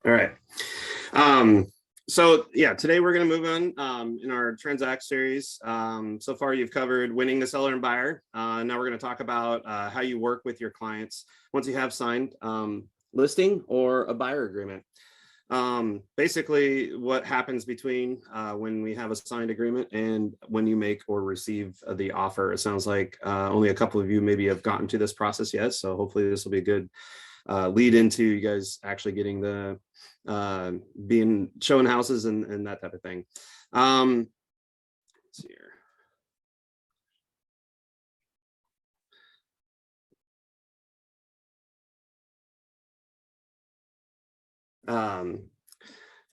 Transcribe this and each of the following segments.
All right. Um, so yeah, today we're going to move on in our Transact series. So far, you've covered winning the seller and buyer. Now we're going to talk about how you work with your clients once you have signed listing or a buyer agreement. Basically, what happens between when we have a signed agreement and when you make or receive the offer. It sounds like only a couple of you maybe have gotten to this process yet. So hopefully this will be a good lead into you guys actually getting the being showing houses and that type of thing. Let's see here.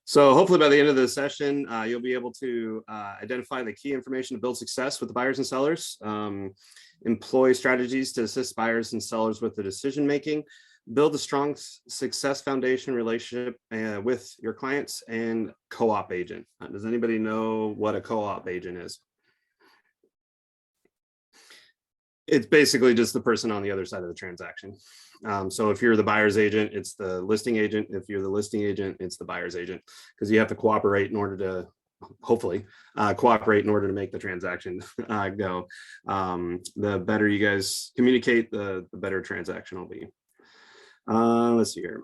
So hopefully by the end of the session, you'll be able to identify the key information to build success with the buyers and sellers, employ strategies to assist buyers and sellers with the decision making, build a strong success foundation relationship with your clients and co-op agent. Does anybody know what a co-op agent is? It's basically just the person on the other side of the transaction. So if you're the buyer's agent, it's the listing agent. If you're the listing agent, it's the buyer's agent, because you have to cooperate in order to, hopefully, cooperate in order to make the transaction go. The better you guys communicate, the better transaction will be. Let's see here.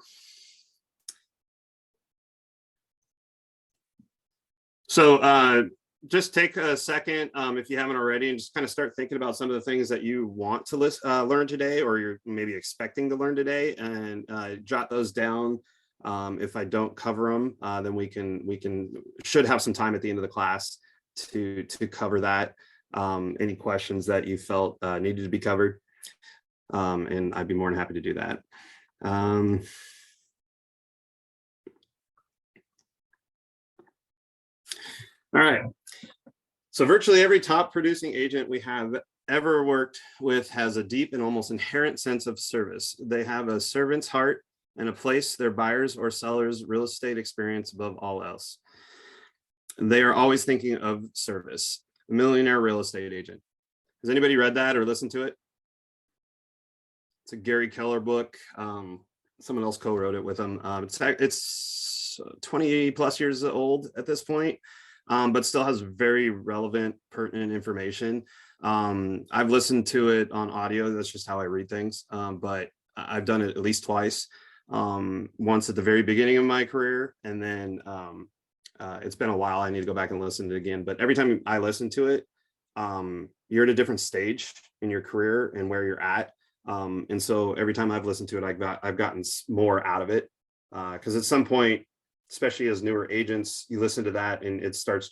So just take a second, if you haven't already, and just kind of start thinking about some of the things that you want to learn today, or you're maybe expecting to learn today, and jot those down. If I don't cover them, then we should have some time at the end of the class to cover that. Any questions that you felt needed to be covered, and I'd be more than happy to do that. All right. So virtually every top producing agent we have ever worked with has a deep and almost inherent sense of service. They have a servant's heart and a place their buyers or sellers' real estate experience above all else. They are always thinking of service. A Millionaire Real Estate Agent. Has anybody read that or listened to it? It's a Gary Keller book. Someone else co-wrote it with him. It's 20 plus years old at this point, but still has very relevant, pertinent information. I've listened to it on audio. That's just how I read things. But I've done it at least twice. Once at the very beginning of my career, and then it's been a while. I need to go back and listen to it again. But every time I listen to it, you're at a different stage in your career and where you're at. And so every time I've listened to it, I've gotten more out of it, because at some point, especially as newer agents, you listen to that and it starts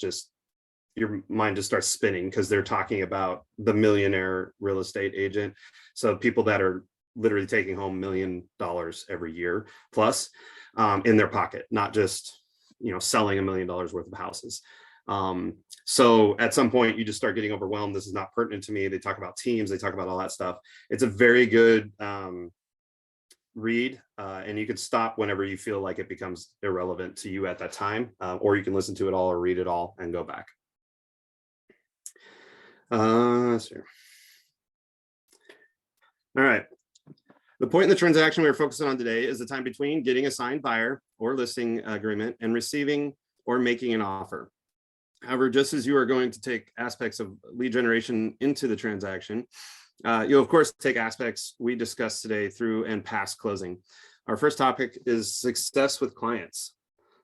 your mind just starts spinning, because they're talking about the millionaire real estate agent. So people that are literally taking home $1 million every year plus in their pocket, not just, selling $1 million worth of houses. So at some point you just start getting overwhelmed. This is not pertinent to me. They talk about teams, they talk about all that stuff. It's a very good read, and you can stop whenever you feel like it becomes irrelevant to you at that time, or you can listen to it all or read it all and go back. Let's see. All right. The point in the transaction we're focusing on today is the time between getting a signed buyer or listing agreement and receiving or making an offer. However, just as you are going to take aspects of lead generation into the transaction, you'll of course take aspects we discussed today through and past closing. Our first topic is success with clients.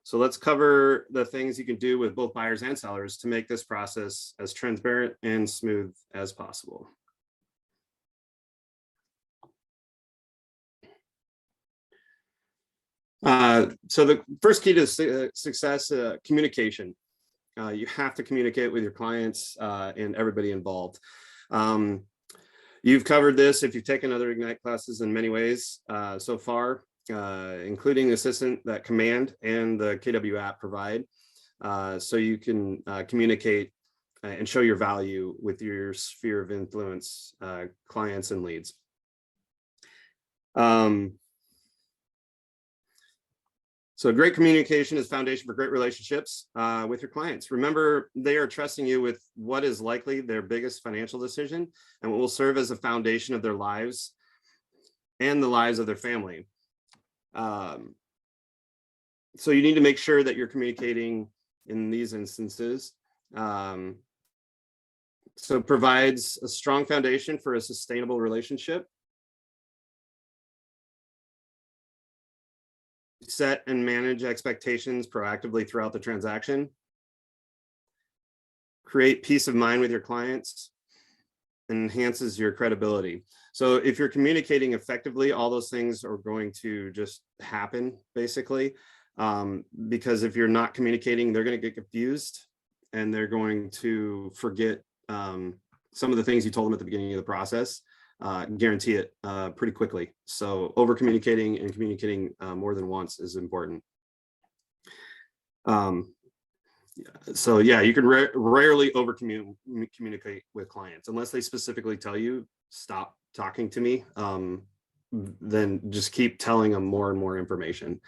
So let's cover the things you can do with both buyers and sellers to make this process as transparent and smooth as possible. So the first key to success, communication. You have to communicate with your clients and everybody involved. You've covered this if you've taken other Ignite classes in many ways so far, including the assistant that Command and the KW app provide, so you can communicate and show your value with your sphere of influence clients and leads. So great communication is foundation for great relationships with your clients. Remember, they are trusting you with what is likely their biggest financial decision and what will serve as a foundation of their lives and the lives of their family. So you need to make sure that you're communicating in these instances. So it provides a strong foundation for a sustainable relationship. Set and manage expectations proactively throughout the transaction. Create peace of mind with your clients. Enhances your credibility. So if you're communicating effectively, all those things are going to just happen, basically. Because if you're not communicating, they're going to get confused and they're going to forget some of the things you told them at the beginning of the process. Guarantee it pretty quickly. So over communicating and communicating more than once is important. So yeah, you can rarely over communicate with clients unless they specifically tell you, stop talking to me. Then just keep telling them more and more information.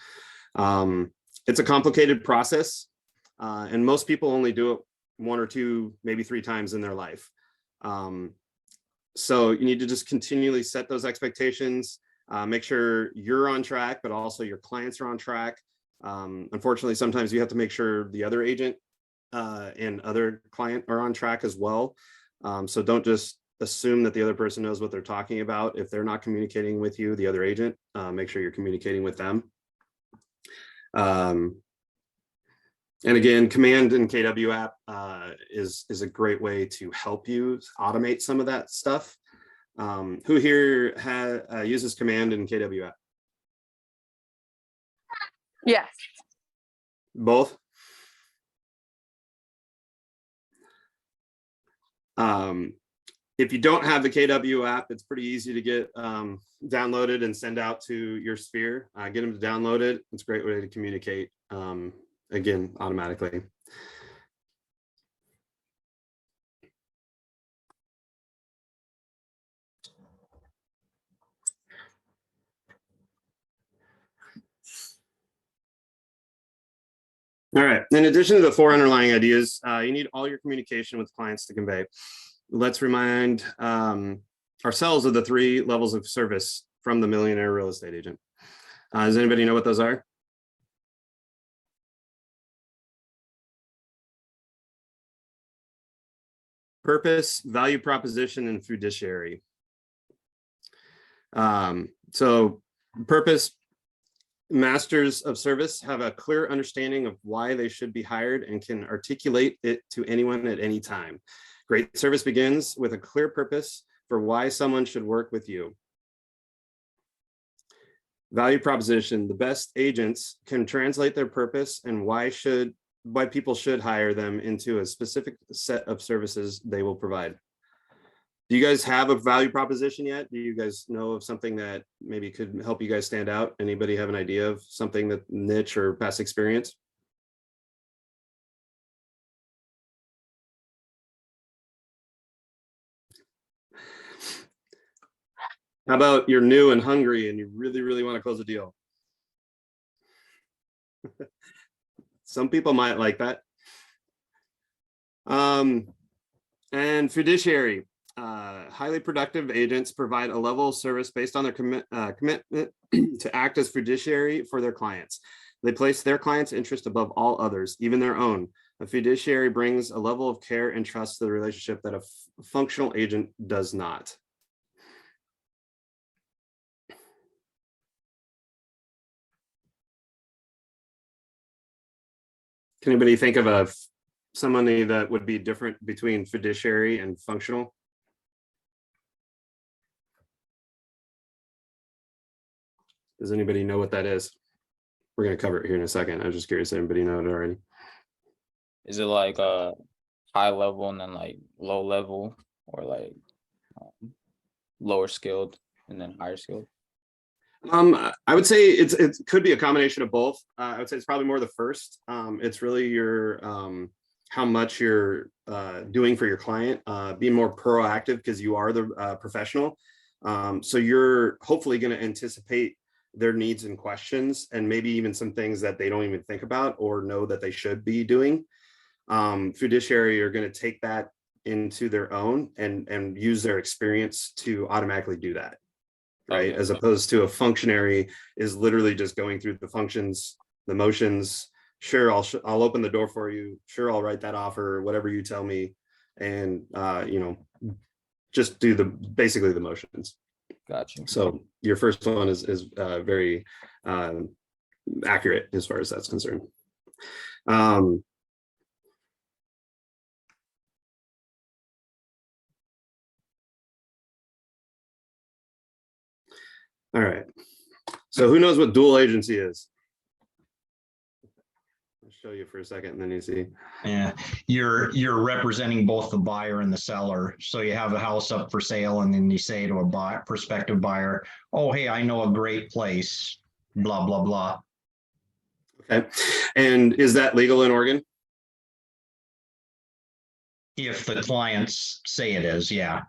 It's a complicated process, and most people only do it 1 or 2, maybe 3 times in their life. So you need to just continually set those expectations, make sure you're on track, but also your clients are on track. Unfortunately, sometimes you have to make sure the other agent and other client are on track as well. So don't just assume that the other person knows what they're talking about. If they're not communicating with you, the other agent, make sure you're communicating with them. And again, Command in KW app is a great way to help you automate some of that stuff. Who here uses Command in KW app? Yes. Both? If you don't have the KW app, it's pretty easy to get downloaded and send out to your sphere. Get them to download it. It's a great way to communicate, again, automatically. All right. In addition to the 4 underlying ideas, you need all your communication with clients to convey. Let's remind ourselves of the 3 levels of service from the Millionaire Real Estate Agent. Does anybody know what those are? Purpose, value proposition, and fiduciary. So purpose, masters of service have a clear understanding of why they should be hired and can articulate it to anyone at any time. Great service begins with a clear purpose for why someone should work with you. Value proposition, the best agents can translate their purpose and why people should hire them into a specific set of services they will provide. Do you guys have a value proposition yet? Do you guys know of something that maybe could help you guys stand out? Anybody have an idea of something that niche or past experience? How about you're new and hungry and you really, really want to close a deal? Some people might like that. And fiduciary. Highly productive agents provide a level of service based on their commitment to act as fiduciary for their clients. They place their clients' interest above all others, even their own. A fiduciary brings a level of care and trust to the relationship that a functional agent does not. Can anybody think of somebody that would be different between fiduciary and functional? Does anybody know what that is? We're going to cover it here in a second. I was just curious if anybody know it already. Is it like a high level and then like low level, or like lower skilled and then higher skilled? I would say it could be a combination of both. I would say it's probably more the first. It's really your how much you're doing for your client, being more proactive because you are the professional. So you're hopefully going to anticipate their needs and questions, and maybe even some things that they don't even think about or know that they should be doing. Fiduciary are going to take that into their own and use their experience to automatically do that. Right. Okay. As opposed to a functionary is literally just going through the functions the motions. Sure, I'll open the door for you. Sure, I'll write that offer, whatever you tell me, and just do basically the motions. Got you. So your first one is very accurate as far as that's concerned. All right. So who knows what dual agency is? I'll show you for a second and then you see. Yeah, you're representing both the buyer and the seller. So you have a house up for sale and then you say to a prospective buyer, oh, hey, I know a great place, blah, blah, blah. Okay. And is that legal in Oregon? If the clients say it is, yeah.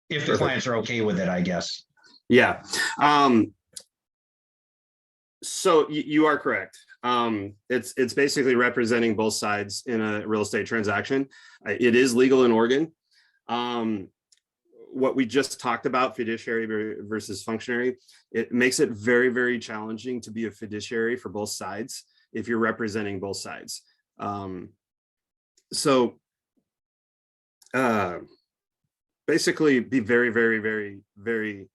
If the Perfect. clients are okay with it, I guess. Yeah. So you are correct. It's basically representing both sides in a real estate transaction. It is legal in Oregon. What we just talked about, fiduciary versus functionary, it makes it very, very challenging to be a fiduciary for both sides if you're representing both sides. Basically be very, very, very, very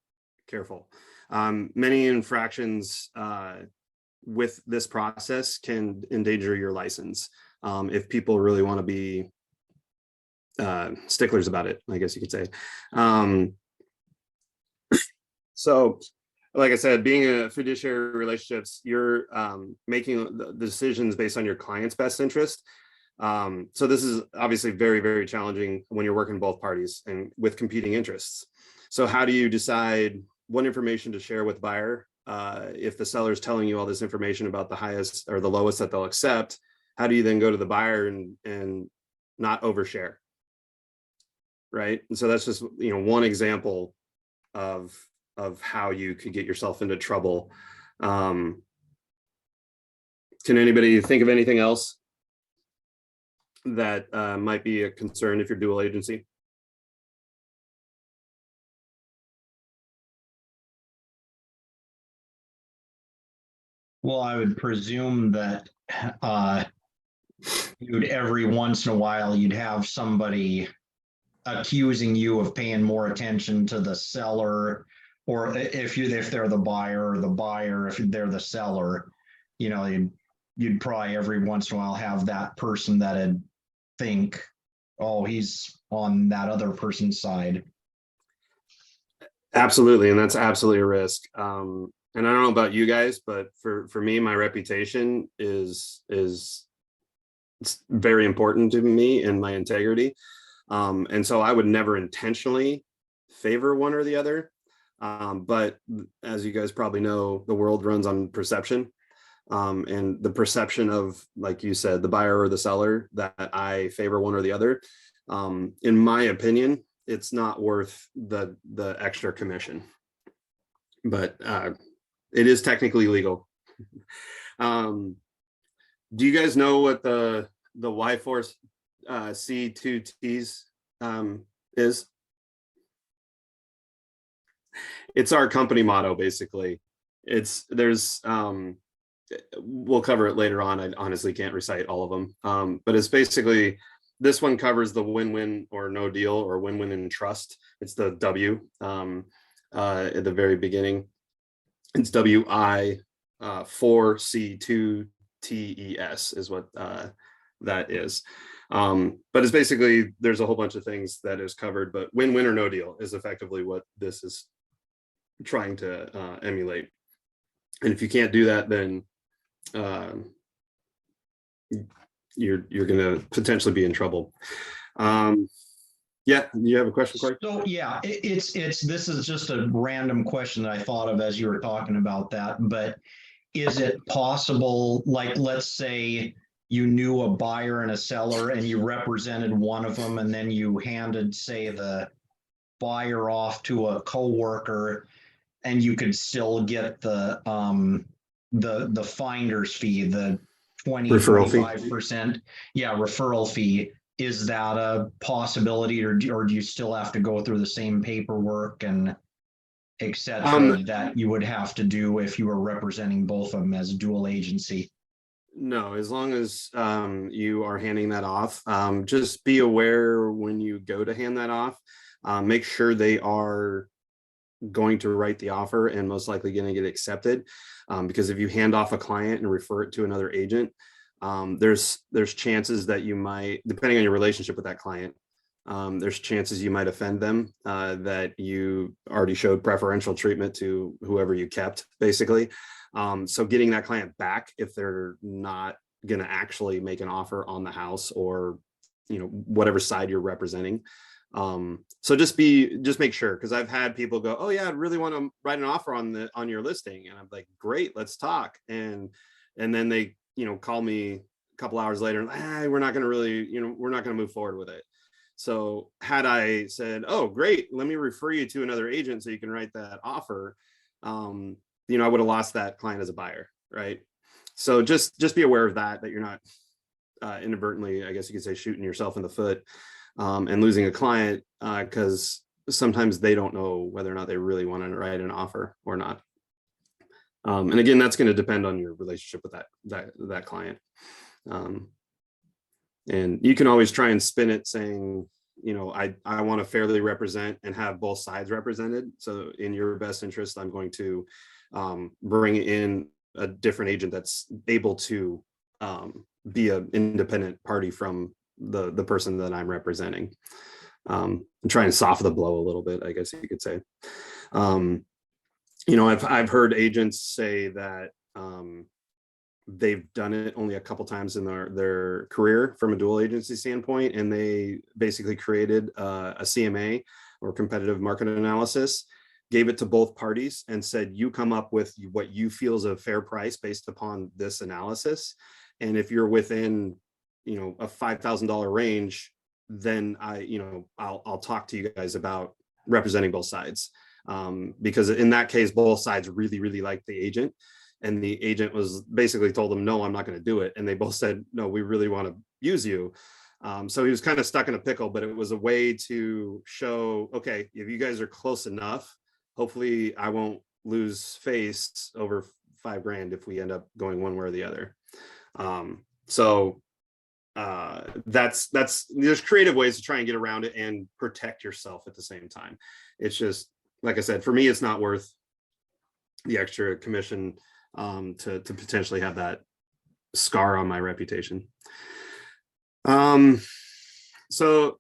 careful. Many infractions with this process can endanger your license if people really want to be sticklers about it, I guess you could say. So, like I said, being a fiduciary relationships, you're making the decisions based on your client's best interest. So this is obviously very, very challenging when you're working both parties and with competing interests. So how do you decide what information to share with buyer? If the seller is telling you all this information about the highest or the lowest that they'll accept, how do you then go to the buyer and not overshare? Right. And so that's just, one example of how you could get yourself into trouble. Can anybody think of anything else that might be a concern if you're dual agency? Well, I would presume that you'd every once in a while, you'd have somebody accusing you of paying more attention to the seller, or if they're the buyer, or the buyer, if they're the seller, you'd probably every once in a while have that person that'd think, oh, he's on that other person's side. Absolutely. And that's absolutely a risk. And I don't know about you guys, but for me, my reputation is it's very important to me and my integrity. And so I would never intentionally favor one or the other. But as you guys probably know, the world runs on perception. And the perception of, like you said, the buyer or the seller, that I favor one or the other. In my opinion, it's not worth the extra commission. But it is technically legal. Do you guys know what the Y4 C2Ts is? It's our company motto, basically. We'll cover it later on. I honestly can't recite all of them, but it's basically, this one covers the win-win or no deal, or win-win and trust. It's the W at the very beginning. It's WI 4C2TES is what that is. But it's basically, there's a whole bunch of things that is covered, but win-win or no deal is effectively what this is trying to emulate. And if you can't do that, then you're going to potentially be in trouble. Yeah, you have a question, Corey? So yeah, this is just a random question that I thought of as you were talking about that, but is it possible, like, let's say you knew a buyer and a seller and you represented one of them, and then you handed, say, the buyer off to a coworker, and you could still get the finder's fee, the 25%, yeah, referral fee. Is that a possibility, or do you still have to go through the same paperwork and et cetera that you would have to do if you were representing both of them as dual agency? No, as long as you are handing that off, just be aware when you go to hand that off. Make sure they are going to write the offer and most likely going to get accepted. Because if you hand off a client and refer it to another agent, there's chances that you might, depending on your relationship with that client, there's chances you might offend them, that you already showed preferential treatment to whoever you kept, basically. So getting that client back, if they're not going to actually make an offer on the house, or whatever side you're representing. So just make sure, because I've had people go, oh yeah, I'd really want to write an offer on your listing, and I'm like, great, let's talk. And then they call me a couple hours later, we're not going to really, we're not going to move forward with it. So had I said, oh great, let me refer you to another agent so you can write that offer, I would have lost that client as a buyer, right? So just be aware of that you're not inadvertently, I guess you could say, shooting yourself in the foot, and losing a client, because sometimes they don't know whether or not they really want to write an offer or not. And again, that's going to depend on your relationship with that client. And you can always try and spin it saying, I want to fairly represent and have both sides represented. So in your best interest, I'm going to bring in a different agent that's able to be an independent party from the person that I'm representing. And try and soften the blow a little bit, I guess you could say. I've heard agents say that they've done it only a couple times in their career from a dual agency standpoint, and they basically created a CMA, or competitive market analysis, gave it to both parties and said, you come up with what you feel is a fair price based upon this analysis. And if you're within, a $5,000 range, then I'll talk to you guys about representing both sides. Because in that case, both sides really, really liked the agent. And the agent was basically told them, no, I'm not going to do it. And they both said, no, we really want to use you. So he was kind of stuck in a pickle, but it was a way to show, okay, if you guys are close enough, hopefully I won't lose face over $5,000 if we end up going one way or the other. There's creative ways to try and get around it and protect yourself at the same time. It's just, like I said, for me, it's not worth the extra commission to potentially have that scar on my reputation. So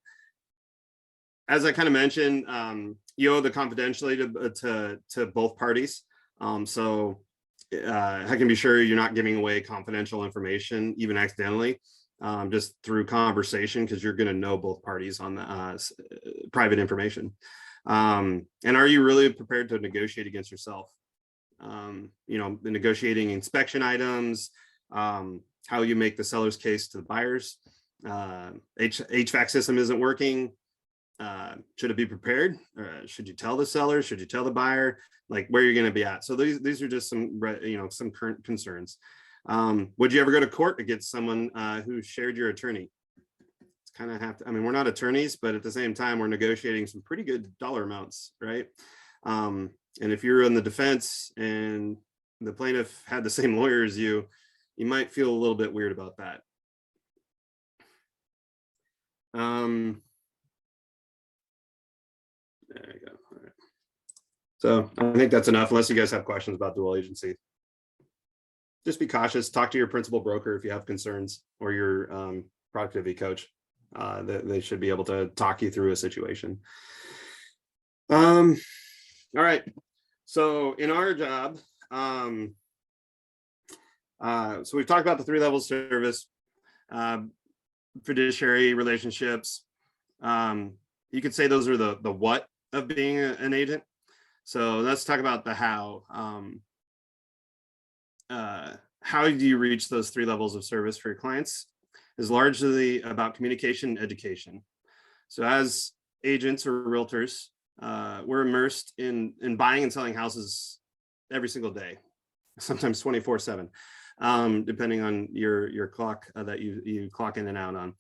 as I kind of mentioned, you owe the confidentiality to both parties. So I can be sure you're not giving away confidential information, even accidentally, just through conversation, because you're going to know both parties on the private information. And are you really prepared to negotiate against yourself? Negotiating inspection items, how you make the seller's case to the buyers. HVAC system isn't working. Should it be prepared? Should you tell the seller? Should you tell the buyer? Like, where you're going to be at? So these are just some current concerns. Would you ever go to court against someone who shared your attorney? It's kind of we're not attorneys, but at the same time, we're negotiating some pretty good dollar amounts, right? And if you're in the defense and the plaintiff had the same lawyer as you might feel a little bit weird about that. There you go. All right. So I think that's enough, unless you guys have questions about dual agency. Just be cautious. Talk to your principal broker if you have concerns, or your productivity coach. They should be able to talk you through a situation. All right. So in our job, so we've talked about the 3 levels of service, fiduciary relationships. You could say those are the what of being an agent. So let's talk about the how. How do you reach those 3 levels of service for your clients is largely about communication and education. So as agents or realtors, we're immersed in buying and selling houses every single day, sometimes 24/7, depending on your clock that you clock in and out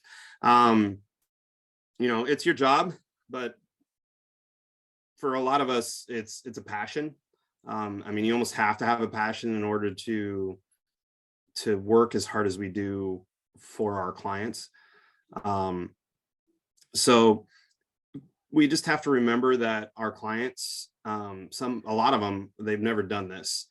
on. It's your job, but for a lot of us, it's a passion. You almost have to have a passion in order to to work as hard as we do for our clients. So we just have to remember that our clients, a lot of them, they've never done this.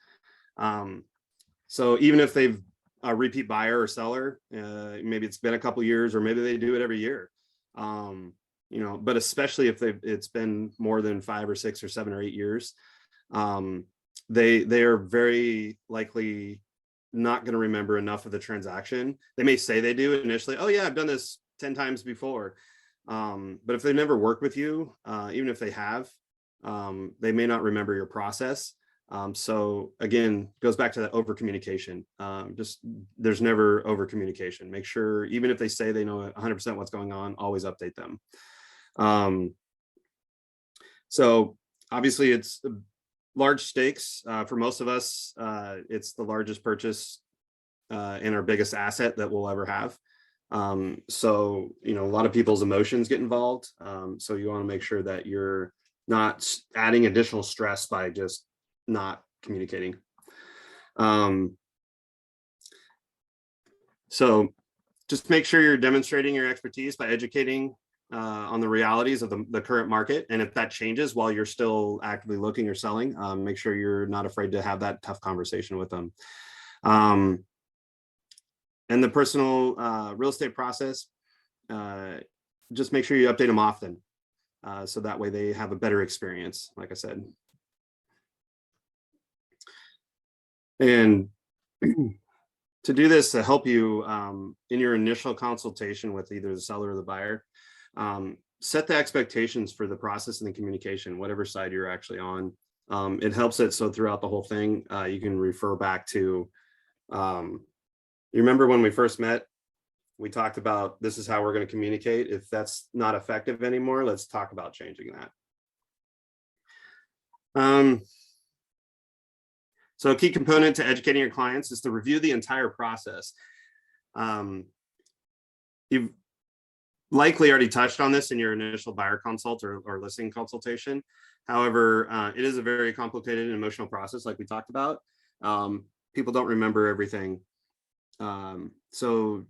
So even if they've a repeat buyer or seller, maybe it's been a couple years, or maybe they do it every year. You know, but especially if it's been more than 5 or 6 or 7 or 8 years, they are very likely not going to remember enough of the transaction. They may say they do initially. Oh yeah, I've done this 10 times before. But if they've never worked with you, even if they have, they may not remember your process. So again, goes back to that over communication. Just there's never over communication. Make sure, even if they say they know 100% what's going on, always update them. So obviously it's large stakes for most of us. It's the largest purchase and our biggest asset that we'll ever have. So, you know, a lot of people's emotions get involved. So you want to make sure that you're not adding additional stress by just not communicating. So just make sure you're demonstrating your expertise by educating on the realities of the current market. And if that changes while you're still actively looking or selling, make sure you're not afraid to have that tough conversation with them. And the personal real estate process, just make sure you update them often. So that way they have a better experience, like I said. And to do this, to help you in your initial consultation with either the seller or the buyer, set the expectations for the process and the communication, whatever side you're actually on. It helps it so throughout the whole thing, you can refer back to, you remember when we first met, we talked about this is how we're going to communicate. If that's not effective anymore, let's talk about changing that. So a key component to educating your clients is to review the entire process. You've likely already touched on this in your initial buyer consult or listing consultation. However, it is a very complicated and emotional process, like we talked about. People don't remember everything. So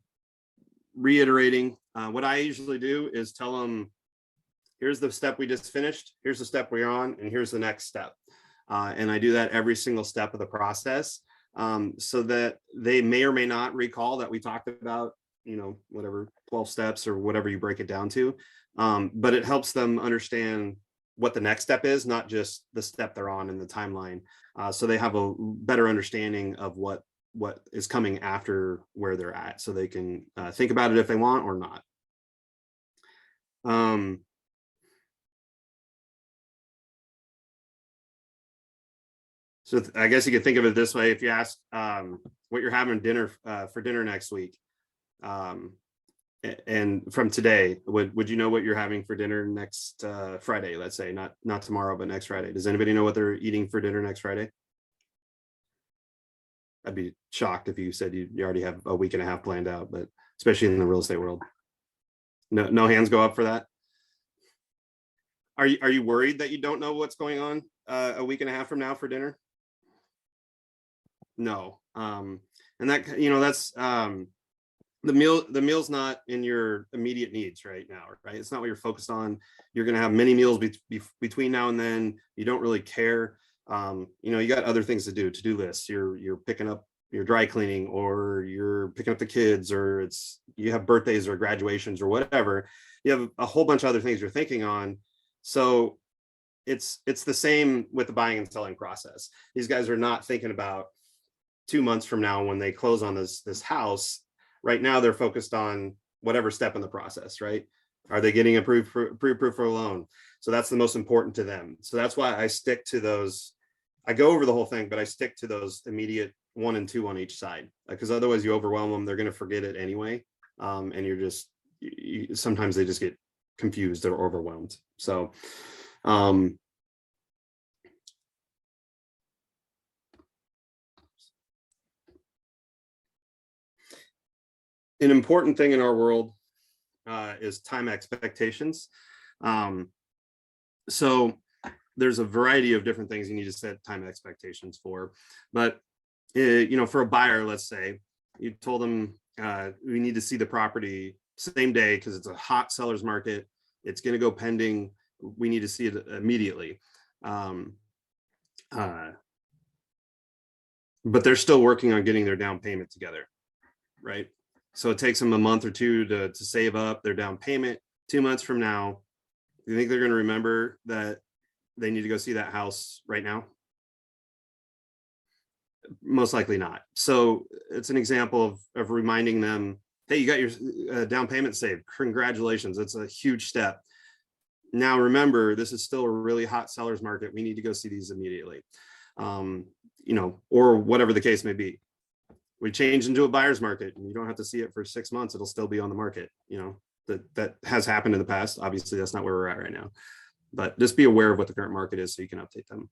reiterating, what I usually do is tell them, here's the step we just finished, here's the step we're on, and here's the next step. And I do that every single step of the process, so that they may or may not recall that we talked about, you know, whatever 12 steps or whatever you break it down to. But it helps them understand what the next step is, not just the step they're on in the timeline. So they have a better understanding of what is coming after where they're at, so they can think about it if they want or not. So I guess you could think of it this way. If you ask what you're having dinner for dinner next week, and from today, would you know what you're having for dinner next Friday? Let's say not tomorrow, but next Friday. Does anybody know what they're eating for dinner next Friday? I'd be shocked if you said you already have a week and a half planned out, but especially in the real estate world. No hands go up for that. Are you worried that you don't know what's going on a week and a half from now for dinner? No. And that, you know, that's the meal's not in your immediate needs right now, right? It's not what you're focused on. You're going to have many meals between now and then. You don't really care. You know, you got other things to do lists. You're picking up your dry cleaning, or you're picking up the kids, or you have birthdays or graduations or whatever. You have a whole bunch of other things you're thinking on. So it's the same with the buying and selling process. These guys are not thinking about 2 months from now when they close on this house. Right now they're focused on whatever step in the process, right? Are they getting approved for a loan? So that's the most important to them. So that's why I stick to those. I go over the whole thing, but I stick to those immediate 1 and 2 on each side, because otherwise you overwhelm them. They're going to forget it anyway. And you're just, sometimes they just get confused or overwhelmed. So, an important thing in our world is time expectations. So there's a variety of different things you need to set time expectations for, but you know, for a buyer, let's say, You told them we need to see the property same day because it's a hot seller's market. It's going to go pending. We need to see it immediately. But they're still working on getting their down payment together, right? So it takes them a month or two to save up their down payment. 2 months from now, you think they're going to remember that they need to go see that house right now? Most likely not. So it's an example of reminding them, hey, you got your down payment saved. Congratulations. It's a huge step. Now, remember, this is still a really hot seller's market. We need to go see these immediately. You know, or whatever the case may be. We change into a buyer's market and you don't have to see it for 6 months. It'll still be on the market. You know, that has happened in the past. Obviously, that's not where we're at right now, but just be aware of what the current market is so you can update them.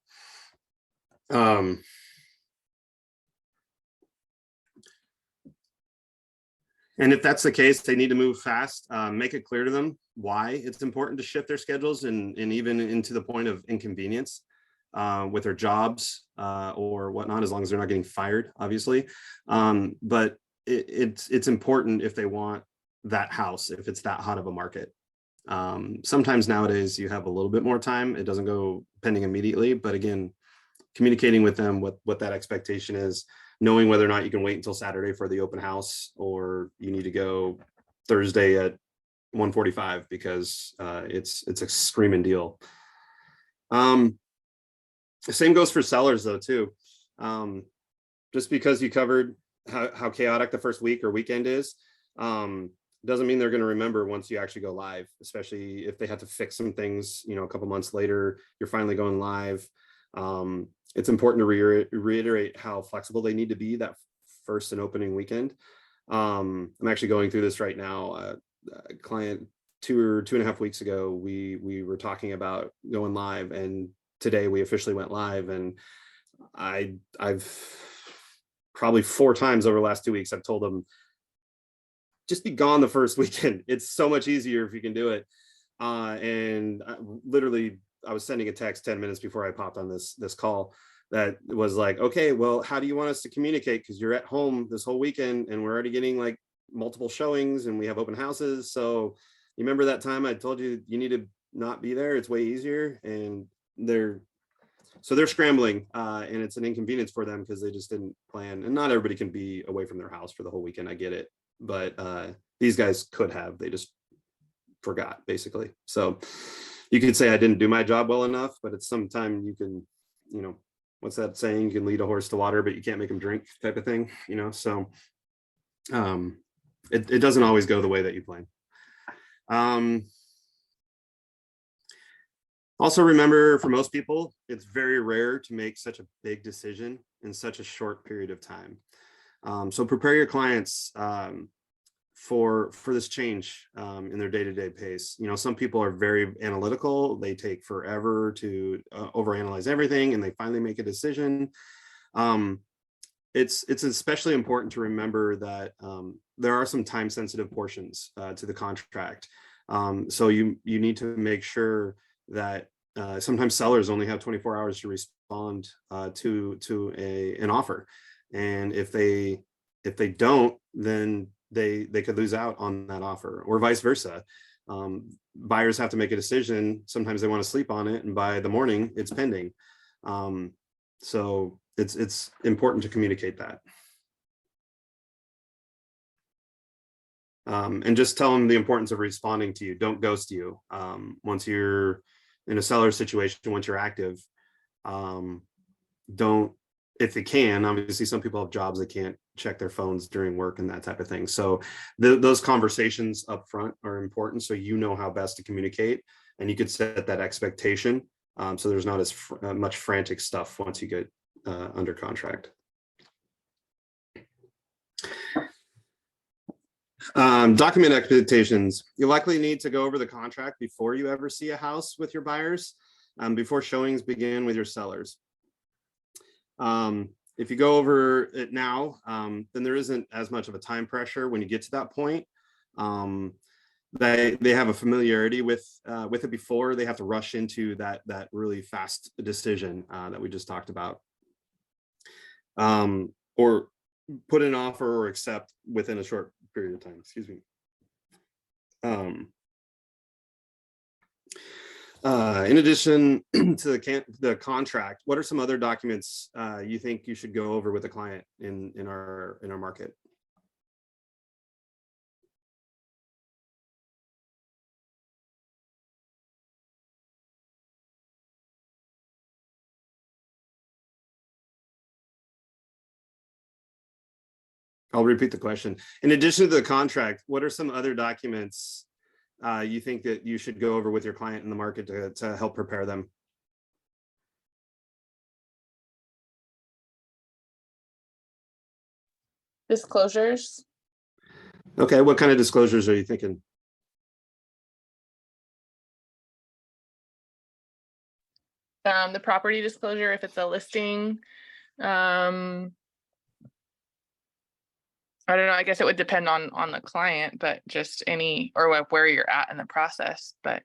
And if that's the case, they need to move fast. Make it clear to them why it's important to shift their schedules and even into the point of inconvenience with their jobs or whatnot, as long as they're not getting fired, obviously. But it's important if they want that house, if it's that hot of a market. Sometimes nowadays you have a little bit more time. It doesn't go pending immediately, but again, communicating with them what that expectation is, knowing whether or not you can wait until Saturday for the open house or you need to go Thursday at 1:45 because it's a screaming deal. Same goes for sellers though too. Just because you covered how chaotic the first week or weekend is, doesn't mean they're going to remember once you actually go live, especially if they have to fix some things, you know, a couple months later, you're finally going live. It's important to reiterate how flexible they need to be that first and opening weekend. I'm actually going through this right now. A client 2.5 weeks ago, we were talking about going live, and today we officially went live. And I've probably 4 times over the last 2 weeks, I've told them, just be gone the first weekend. It's so much easier if you can do it. And I was sending a text 10 minutes before I popped on this call that was like, okay, well, how do you want us to communicate? Because you're at home this whole weekend and we're already getting like multiple showings and we have open houses. So you remember that time I told you you need to not be there? It's way easier. And they're scrambling and it's an inconvenience for them because they just didn't plan. And not everybody can be away from their house for the whole weekend. I get it. But these guys could have, they just forgot basically. So you could say I didn't do my job well enough, but it's sometime you can, you know, what's that saying? You can lead a horse to water, but you can't make him drink type of thing, you know? So it doesn't always go the way that you plan. Also remember, for most people, it's very rare to make such a big decision in such a short period of time. So prepare your clients for this change in their day-to-day pace. You know, some people are very analytical. They take forever to overanalyze everything, and they finally make a decision. It's especially important to remember that there are some time-sensitive portions to the contract. So you need to make sure that sometimes sellers only have 24 hours to respond to an offer, and if they don't, then they could lose out on that offer, or vice versa. Buyers have to make a decision. Sometimes they want to sleep on it, and by the morning it's pending. So it's important to communicate that. And just tell them the importance of responding to you. Don't ghost you. Once you're in a seller situation, once you're active, don't, if they can, obviously some people have jobs that can't check their phones during work and that type of thing. So those conversations up front are important, so you know how best to communicate, and you could set that expectation so there's not as much frantic stuff once you get under contract. Document expectations. You likely need to go over the contract before you ever see a house with your buyers, before showings begin with your sellers. If you go over it now, then there isn't as much of a time pressure when you get to that point. They have a familiarity with it before they have to rush into that really fast decision that we just talked about. Or put an offer or accept within a short period of time. Excuse me. In addition to the contract, what are some other documents you think you should go over with a client in our market? I'll repeat the question. In addition to the contract, what are some other documents you think that you should go over with your client in the market to help prepare them? Disclosures. Okay, what kind of disclosures are you thinking? The property disclosure, if it's a listing. I don't know, I guess it would depend on the client, but just any, or where you're at in the process, but.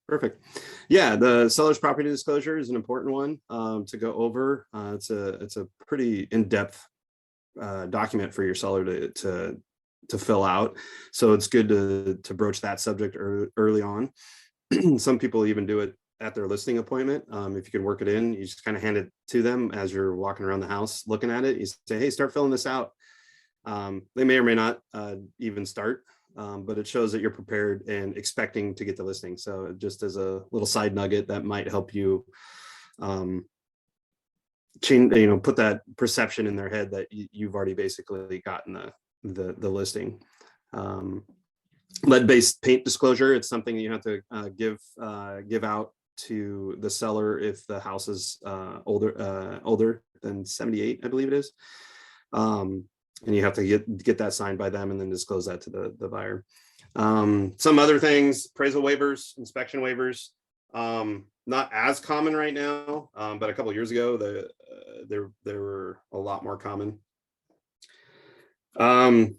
Perfect. Yeah, the seller's property disclosure is an important one to go over. It's a pretty in-depth document for your seller to fill out. So it's good to broach that subject early on. Some people even do it at their listing appointment. If you can work it in, you just kind of hand it to them as you're walking around the house looking at it. You say, hey, start filling this out. They may or may not even start, but it shows that you're prepared and expecting to get the listing. So just as a little side nugget that might help you change, put that perception in their head that you've already basically gotten the listing. Lead-based paint disclosure, it's something that you have to give out to the seller if the house is older than 78, I believe it is. And you have to get that signed by them and then disclose that to the buyer. Some other things, appraisal waivers, inspection waivers, not as common right now, but a couple of years ago, they were a lot more common. At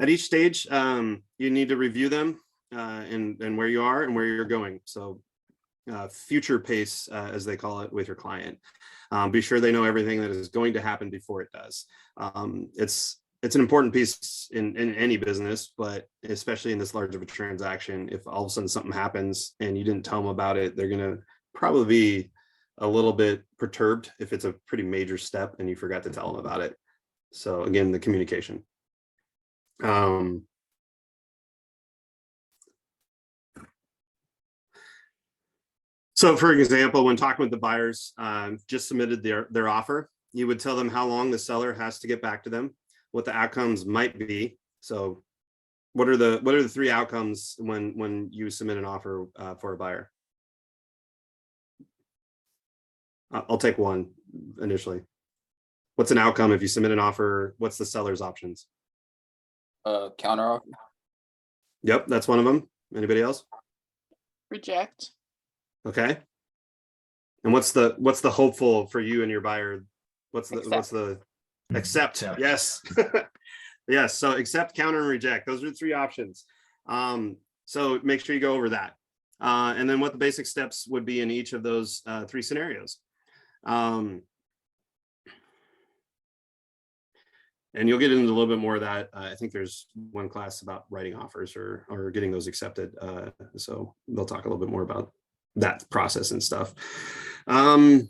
each stage, you need to review them and where you are and where you're going. So future pace, as they call it, with your client. Be sure they know everything that is going to happen before it does. It's an important piece in any business, but especially in this large of a transaction, if all of a sudden something happens and you didn't tell them about it, they're going to probably be a little bit perturbed if it's a pretty major step and you forgot to tell them about it. So again, the communication. So for example, when talking with the buyers, just submitted their offer, you would tell them how long the seller has to get back to them, what the outcomes might be. So what are the three outcomes when you submit an offer for a buyer? I'll take one initially. What's an outcome if you submit an offer? What's the seller's options? Counter offer. Yep, that's one of them. Anybody else? Reject. Okay. And what's the hopeful for you and your buyer? What's the accept? Accept. Yes. Yes. So accept, counter, and reject. Those are the three options. So make sure you go over that. And then what the basic steps would be in each of those three scenarios. And you'll get into a little bit more of that. I think there's one class about writing offers or getting those accepted. So they'll talk a little bit more about that process and stuff. We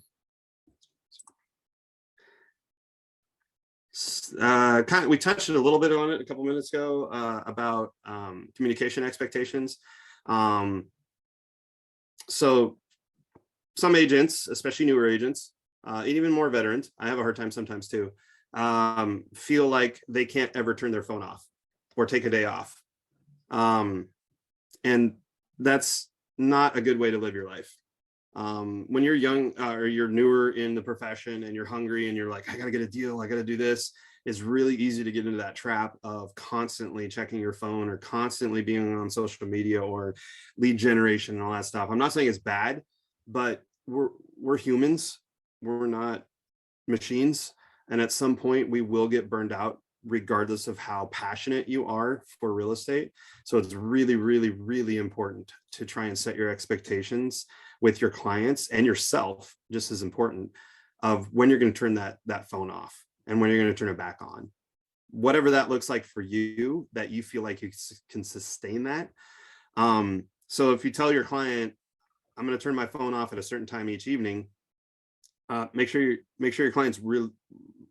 touched a little bit on it a couple minutes ago about communication expectations. So some agents, especially newer agents, and even more veterans, I have a hard time sometimes too, feel like they can't ever turn their phone off or take a day off. And that's not a good way to live your life. When you're young or you're newer in the profession and you're hungry and you're like, I got to get a deal, I got to do this, it's really easy to get into that trap of constantly checking your phone or constantly being on social media or lead generation and all that stuff. I'm not saying it's bad, but we're humans. We're not machines. And at some point we will get burned out regardless of how passionate you are for real estate. So it's really, really, really important to try and set your expectations with your clients and yourself, just as important, of when you're going to turn that phone off and when you're going to turn it back on. Whatever that looks like for you, that you feel like you can sustain that. So if you tell your client, I'm going to turn my phone off at a certain time each evening, make sure your clients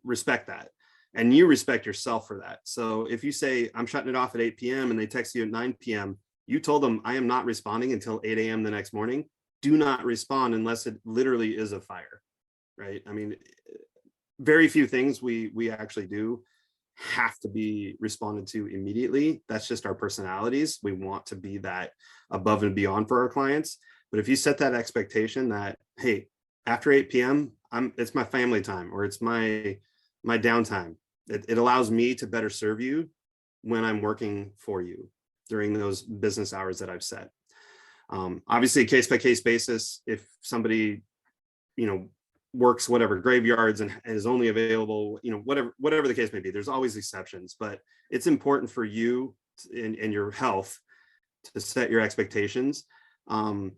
respect that, and you respect yourself for that. So if you say, I'm shutting it off at 8 p.m. and they text you at 9 p.m., you told them, I am not responding until 8 a.m. the next morning. Do not respond unless it literally is a fire, right? I mean, very few things we actually do have to be responded to immediately. That's just our personalities. We want to be that above and beyond for our clients. But if you set that expectation that, hey, after 8 p.m., it's my family time, or it's my downtime. It allows me to better serve you when I'm working for you during those business hours that I've set. Obviously, case by case basis. If somebody, works whatever graveyards and is only available, whatever the case may be, there's always exceptions. But it's important for you in your health to set your expectations. And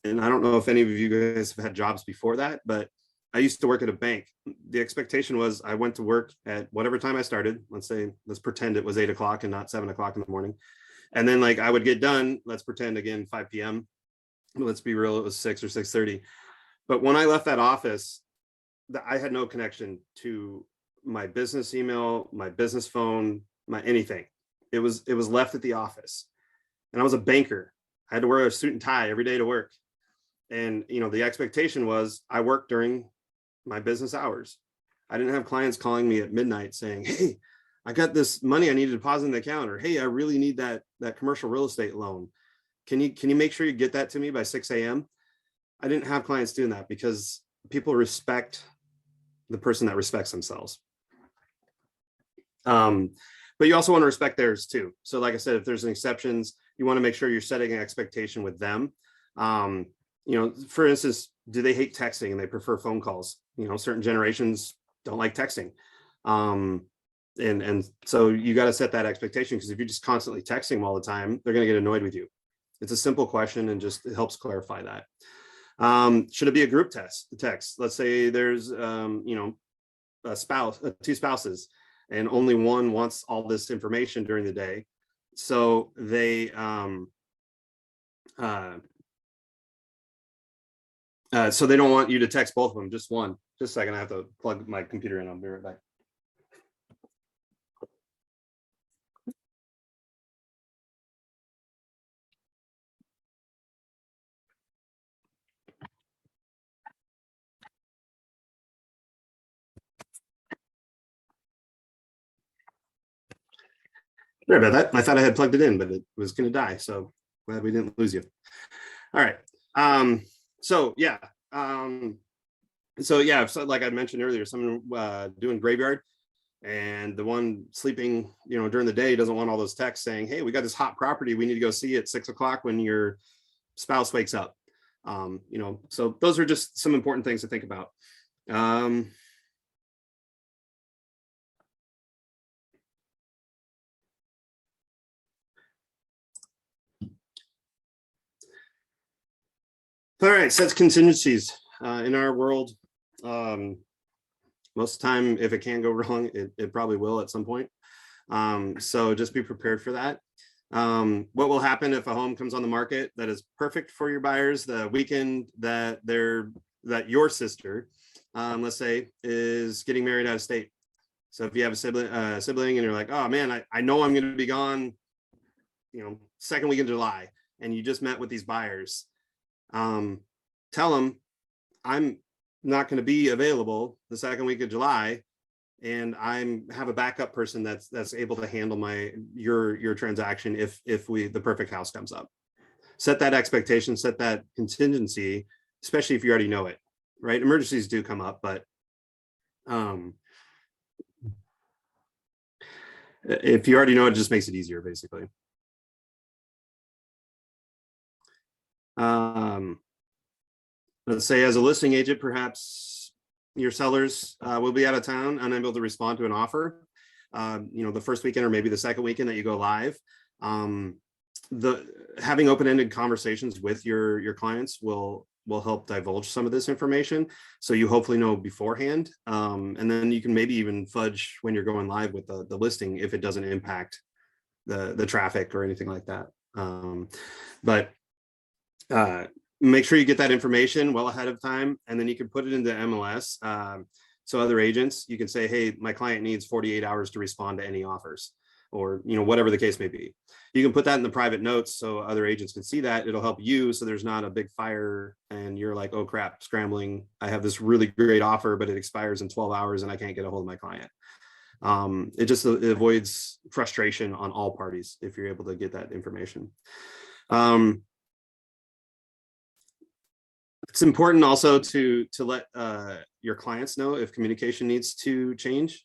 I don't know if any of you guys have had jobs before that, but I used to work at a bank. The expectation was I went to work at whatever time I started. Let's pretend it was 8 o'clock and not 7 o'clock in the morning. And then I would get done, let's pretend again, 5 p.m. Let's be real, it was 6 or 6:30. But when I left that office, I had no connection to my business email, my business phone, my anything. It was left at the office. And I was a banker. I had to wear a suit and tie every day to work. And the expectation was I worked during my business hours. I didn't have clients calling me at midnight saying, hey, I got this money I need to deposit in the account, or hey, I really need that commercial real estate loan. Can you make sure you get that to me by 6 a.m.? I didn't have clients doing that because people respect the person that respects themselves. But you also want to respect theirs too. So like I said, if there's exceptions, you want to make sure you're setting an expectation with them. For instance, do they hate texting and they prefer phone calls? Certain generations don't like texting. And so you got to set that expectation, because if you're just constantly texting them all the time, they're going to get annoyed with you. It's a simple question, and just it helps clarify that. Should it be a group text? Let's say there's, a spouse, two spouses, and only one wants all this information during the day. So they, so they don't want you to text both of them, just one. Just a second, I have to plug my computer in. I'll be right back. Sorry about that. I thought I had plugged it in, but it was going to die. So glad we didn't lose you. All right. So like I mentioned earlier, someone doing graveyard, and the one sleeping, during the day doesn't want all those texts saying, hey, we got this hot property we need to go see at 6 o'clock when your spouse wakes up. So those are just some important things to think about. All right, sets contingencies in our world. Most of the time, if it can go wrong, it probably will at some point. So just be prepared for that. What will happen if a home comes on the market that is perfect for your buyers the weekend that your sister, let's say, is getting married out of state? So if you have a sibling and you're like, oh man, I know I'm going to be gone, second week in July, and you just met with these buyers. Tell them I'm not going to be available the second week of July, and I have a backup person that's able to handle your transaction if the perfect house comes up. Set that expectation, set that contingency, especially if you already know it, right? Emergencies do come up, but if you already know it, it just makes it easier, basically. Let's say as a listing agent, perhaps your sellers will be out of town, unable to respond to an offer, the first weekend or maybe the second weekend that you go live. Having open-ended conversations with your clients will will help divulge some of this information. So you hopefully know beforehand. And then you can maybe even fudge when you're going live with the listing if it doesn't impact the traffic or anything like that. But make sure you get that information well ahead of time, and then you can put it into MLS. So other agents, you can say, hey, my client needs 48 hours to respond to any offers, or whatever the case may be. You can put that in the private notes so other agents can see that. It'll help you so there's not a big fire and you're like, oh crap, scrambling. I have this really great offer, but it expires in 12 hours and I can't get a hold of my client. It avoids frustration on all parties if you're able to get that information. It's important also to let your clients know if communication needs to change.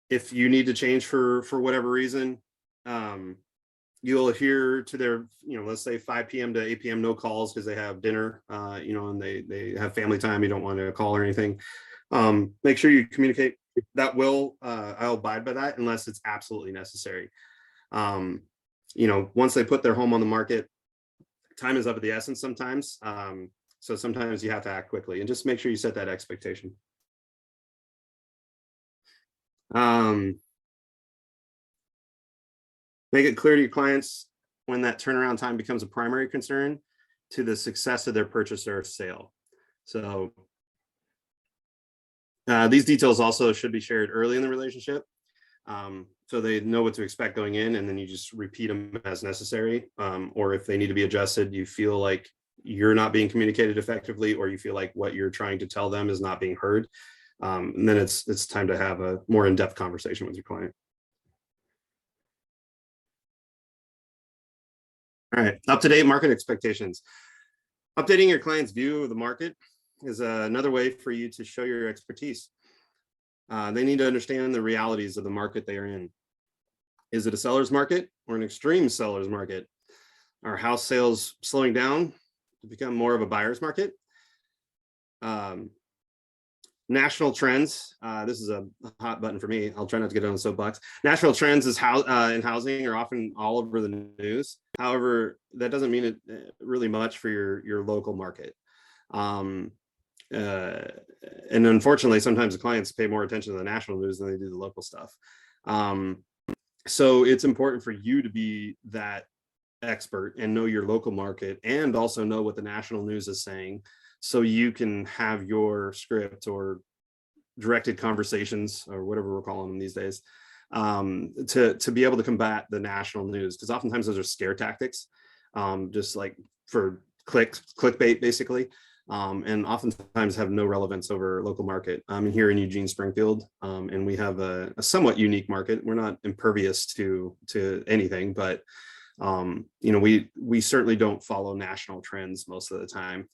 If you need to change for whatever reason, you'll adhere to their, let's say 5 p.m. to 8 p.m. no calls because they have dinner, and they have family time. You don't want to call or anything. Make sure you communicate. That I'll abide by that unless it's absolutely necessary. Once they put their home on the market, time is of the essence sometimes. So sometimes you have to act quickly, and just make sure you set that expectation. Make it clear to your clients when that turnaround time becomes a primary concern to the success of their purchase or sale. So these details also should be shared early in the relationship, so they know what to expect going in, and then you just repeat them as necessary. Or if they need to be adjusted, you feel like you're not being communicated effectively, or you feel like what you're trying to tell them is not being heard. And then it's time to have a more in-depth conversation with your client. All right, up-to-date market expectations. Updating your client's view of the market is another way for you to show your expertise. They need to understand the realities of the market they are in. Is it a seller's market or an extreme seller's market? Are house sales slowing down to become more of a buyer's market? National trends. This is a hot button for me. I'll try not to get on the soapbox. National trends in housing are often all over the news. However, that doesn't mean it really much for your local market. And unfortunately, sometimes the clients pay more attention to the national news than they do the local stuff. So it's important for you to be that expert and know your local market, and also know what the national news is saying, so you can have your script or directed conversations, or whatever we're calling them these days, to be able to combat the national news, because oftentimes those are scare tactics, just like for clickbait basically, and oftentimes have no relevance over local market. I'm here in Eugene, Springfield, and we have a somewhat unique market. We're not impervious to anything, but we certainly don't follow national trends most of the time.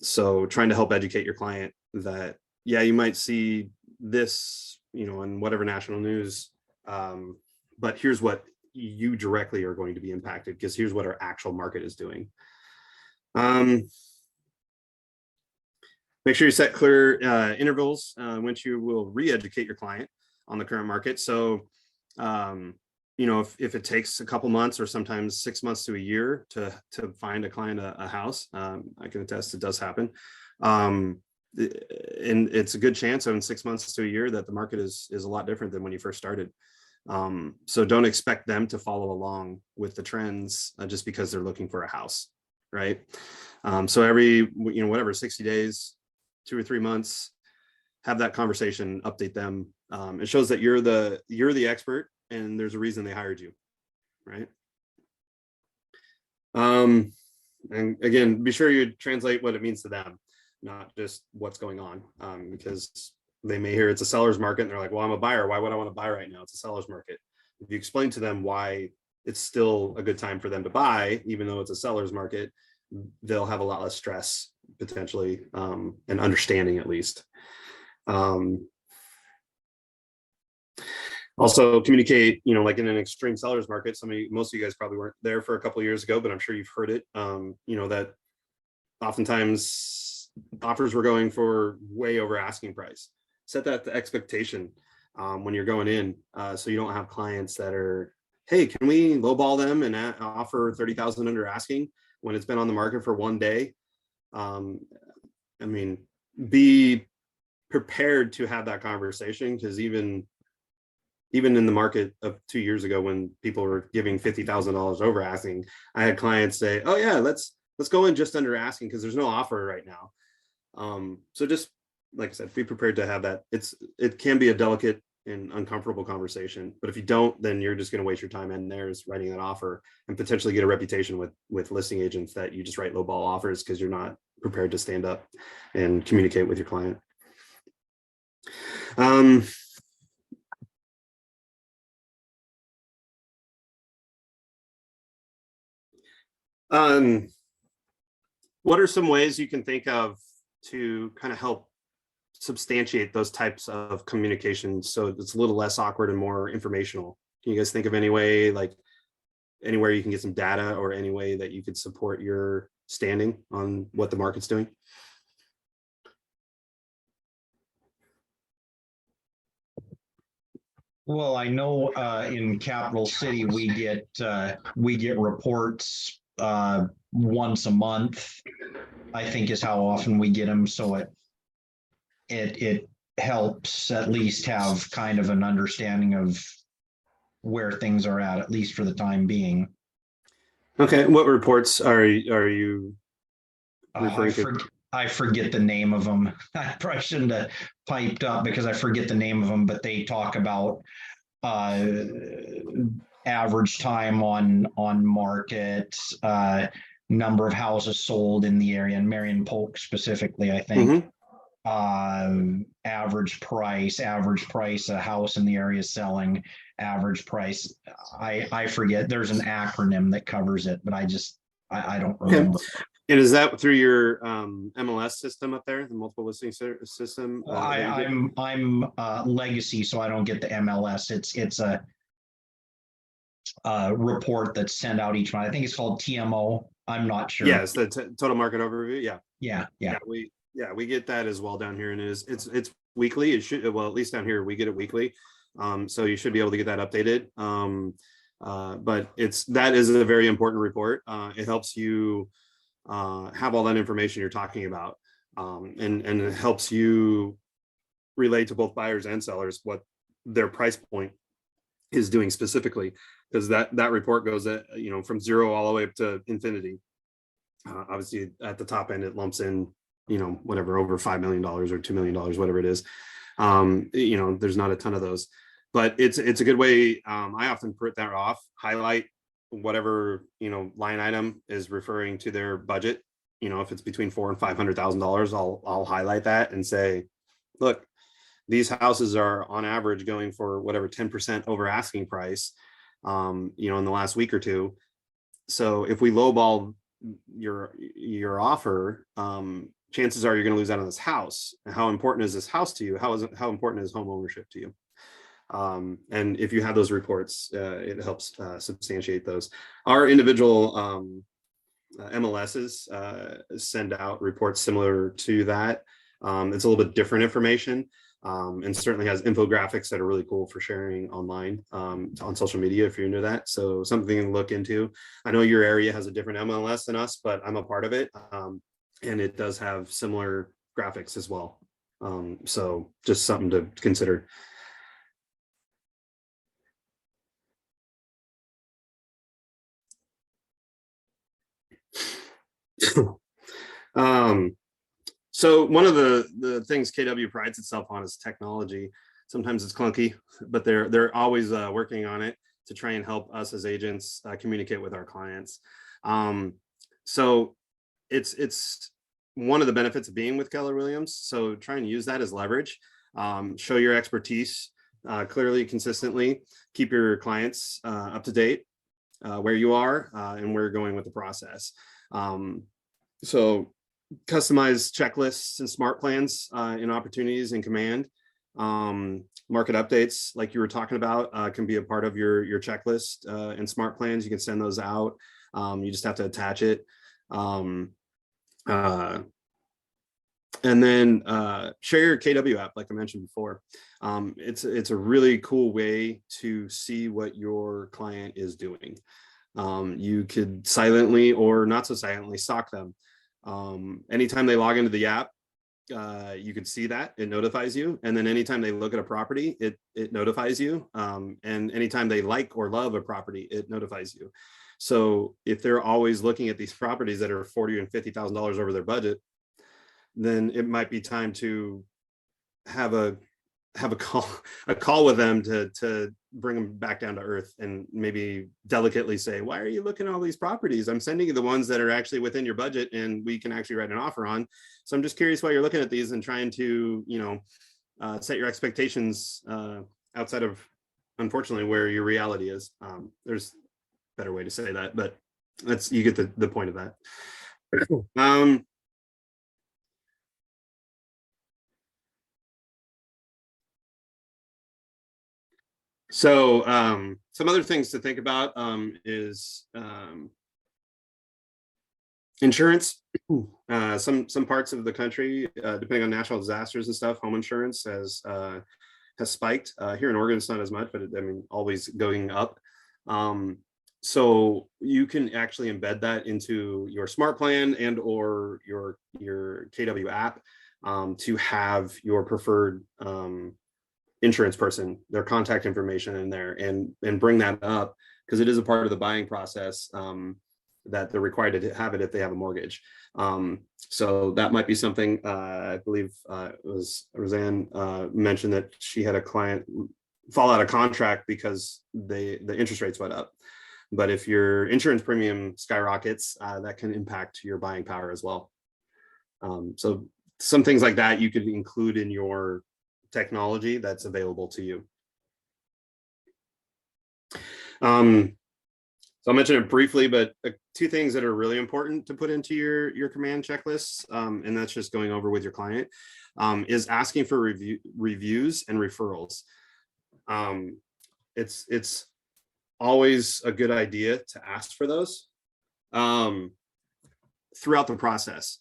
So trying to help educate your client that, yeah, you might see this, in whatever national news, but here's what you directly are going to be impacted, because here's what our actual market is doing. Make sure you set clear intervals which you will re-educate your client on the current market. So, if it takes a couple months or sometimes 6 months to a year to find a client a house, I can attest it does happen. And it's a good chance in 6 months to a year that the market is a lot different than when you first started. So don't expect them to follow along with the trends just because they're looking for a house, right? So every, whatever, 60 days, 2 or 3 months, have that conversation, update them. It shows that you're the expert, and there's a reason they hired you, right? And again, be sure you translate what it means to them, not just what's going on, because they may hear it's a seller's market and they're like, well, I'm a buyer. Why would I want to buy right now? It's a seller's market. If you explain to them why it's still a good time for them to buy, even though it's a seller's market, they'll have a lot less stress potentially, and understanding at least. Also communicate, like in an extreme seller's market, most of you guys probably weren't there for a couple of years ago, but I'm sure you've heard it, that oftentimes offers were going for way over asking price. Set that expectation when you're going in, so you don't have clients that are, hey, can we lowball them and offer 30,000 under asking? when it's been on the market for one day. I mean, be prepared to have that conversation, because even in the market of 2 years ago, when people were giving $50,000 over asking, I had clients say, "Oh yeah, let's go in just under asking because there's no offer right now." So just like I said, be prepared to have that. It can be a delicate and uncomfortable conversation, but if you don't, then you're just going to waste your time in there is writing that offer and potentially get a reputation with listing agents that you just write low ball offers because you're not prepared to stand up and communicate with your client. What are some ways you can think of to kind of help substantiate those types of communications so it's a little less awkward and more informational? Can you guys think of any way, like anywhere you can get some data, or any way that you could support your standing on what the market's doing? Well, I know in Capital City we get reports once a month, I think is how often we get them. So it helps at least have kind of an understanding of where things are at least for the time being. Okay, what reports are you referring to? I forget the name of them. I probably shouldn't have piped up because I forget the name of them, but they talk about average time on market, number of houses sold in the area, and Marion Polk specifically, I think. Average price a house in the area is selling, average price. I forget. There's an acronym that covers it, but I don't remember. And is that through your MLS system up there, the multiple listing system? I'm legacy, so I don't get the MLS. It's a report that's sent out each month. I think it's called TMO. I'm not sure. Yes, the total market overview. Yeah. We get that as well down here, and it's weekly. It should, well, at least down here we get it weekly. So you should be able to get that updated. But that is a very important report. It helps you have all that information you're talking about, and it helps you relate to both buyers and sellers what their price point is doing specifically, because that report goes from 0 all the way up to infinity. Obviously at the top end it lumps in whatever over $5 million or $2 million, whatever it is. There's not a ton of those, but it's a good way. I often print that off, highlight whatever line item is referring to their budget. If it's between $400,000 and $500,000, I'll highlight that and say, look, these houses are on average going for whatever 10% over asking price, in the last week or two. So if we lowball your offer, chances are you're going to lose out on this house. And how important is this house to you? How important is home ownership to you? And if you have those reports, it helps substantiate those. Our individual MLSs send out reports similar to that. It's a little bit different information, and certainly has infographics that are really cool for sharing online, on social media if you're into that. So something to look into. I know your area has a different MLS than us, but I'm a part of it, and it does have similar graphics as well. So just something to consider. So one of the things KW prides itself on is technology. Sometimes it's clunky, but they're always working on it to try and help us as agents communicate with our clients. So it's one of the benefits of being with Keller Williams. So try and use that as leverage. Show your expertise clearly, consistently. Keep your clients up to date where you are and where you're going with the process. So customize checklists and smart plans in opportunities in command. Market updates, like you were talking about, can be a part of your checklist and smart plans. You can send those out. You just have to attach it. And then share your KW app, like I mentioned before. It's a really cool way to see what your client is doing. You could silently or not so silently stalk them. Anytime they log into the app, you can see that it notifies you. And then anytime they look at a property, it notifies you. And anytime they like or love a property, it notifies you. So if they're always looking at these properties that are $40,000 and $50,000 over their budget, then it might be time to have a call with them to bring them back down to earth, and maybe delicately say, why are you looking at all these properties? I'm sending you the ones that are actually within your budget and we can actually write an offer on. So I'm just curious why you're looking at these and trying to, set your expectations outside of, unfortunately, where your reality is. There's a better way to say that, but you get the point of that. So some other things to think about is insurance. Some parts of the country, depending on natural disasters and stuff, home insurance has spiked. Here in Oregon, it's not as much, but always going up. So you can actually embed that into your smart plan and or your KW app to have your preferred insurance person, their contact information in there, and bring that up, because it is a part of the buying process that they're required to have it if they have a mortgage. So that might be something. I believe it was Roseanne mentioned that she had a client fall out of contract because the interest rates went up. But if your insurance premium skyrockets, that can impact your buying power as well. So some things like that you could include in your technology that's available to you. So I'll mention it briefly, but two things that are really important to put into your command checklists, and that's just going over with your client, is asking for reviews and referrals. It's always a good idea to ask for those throughout the process,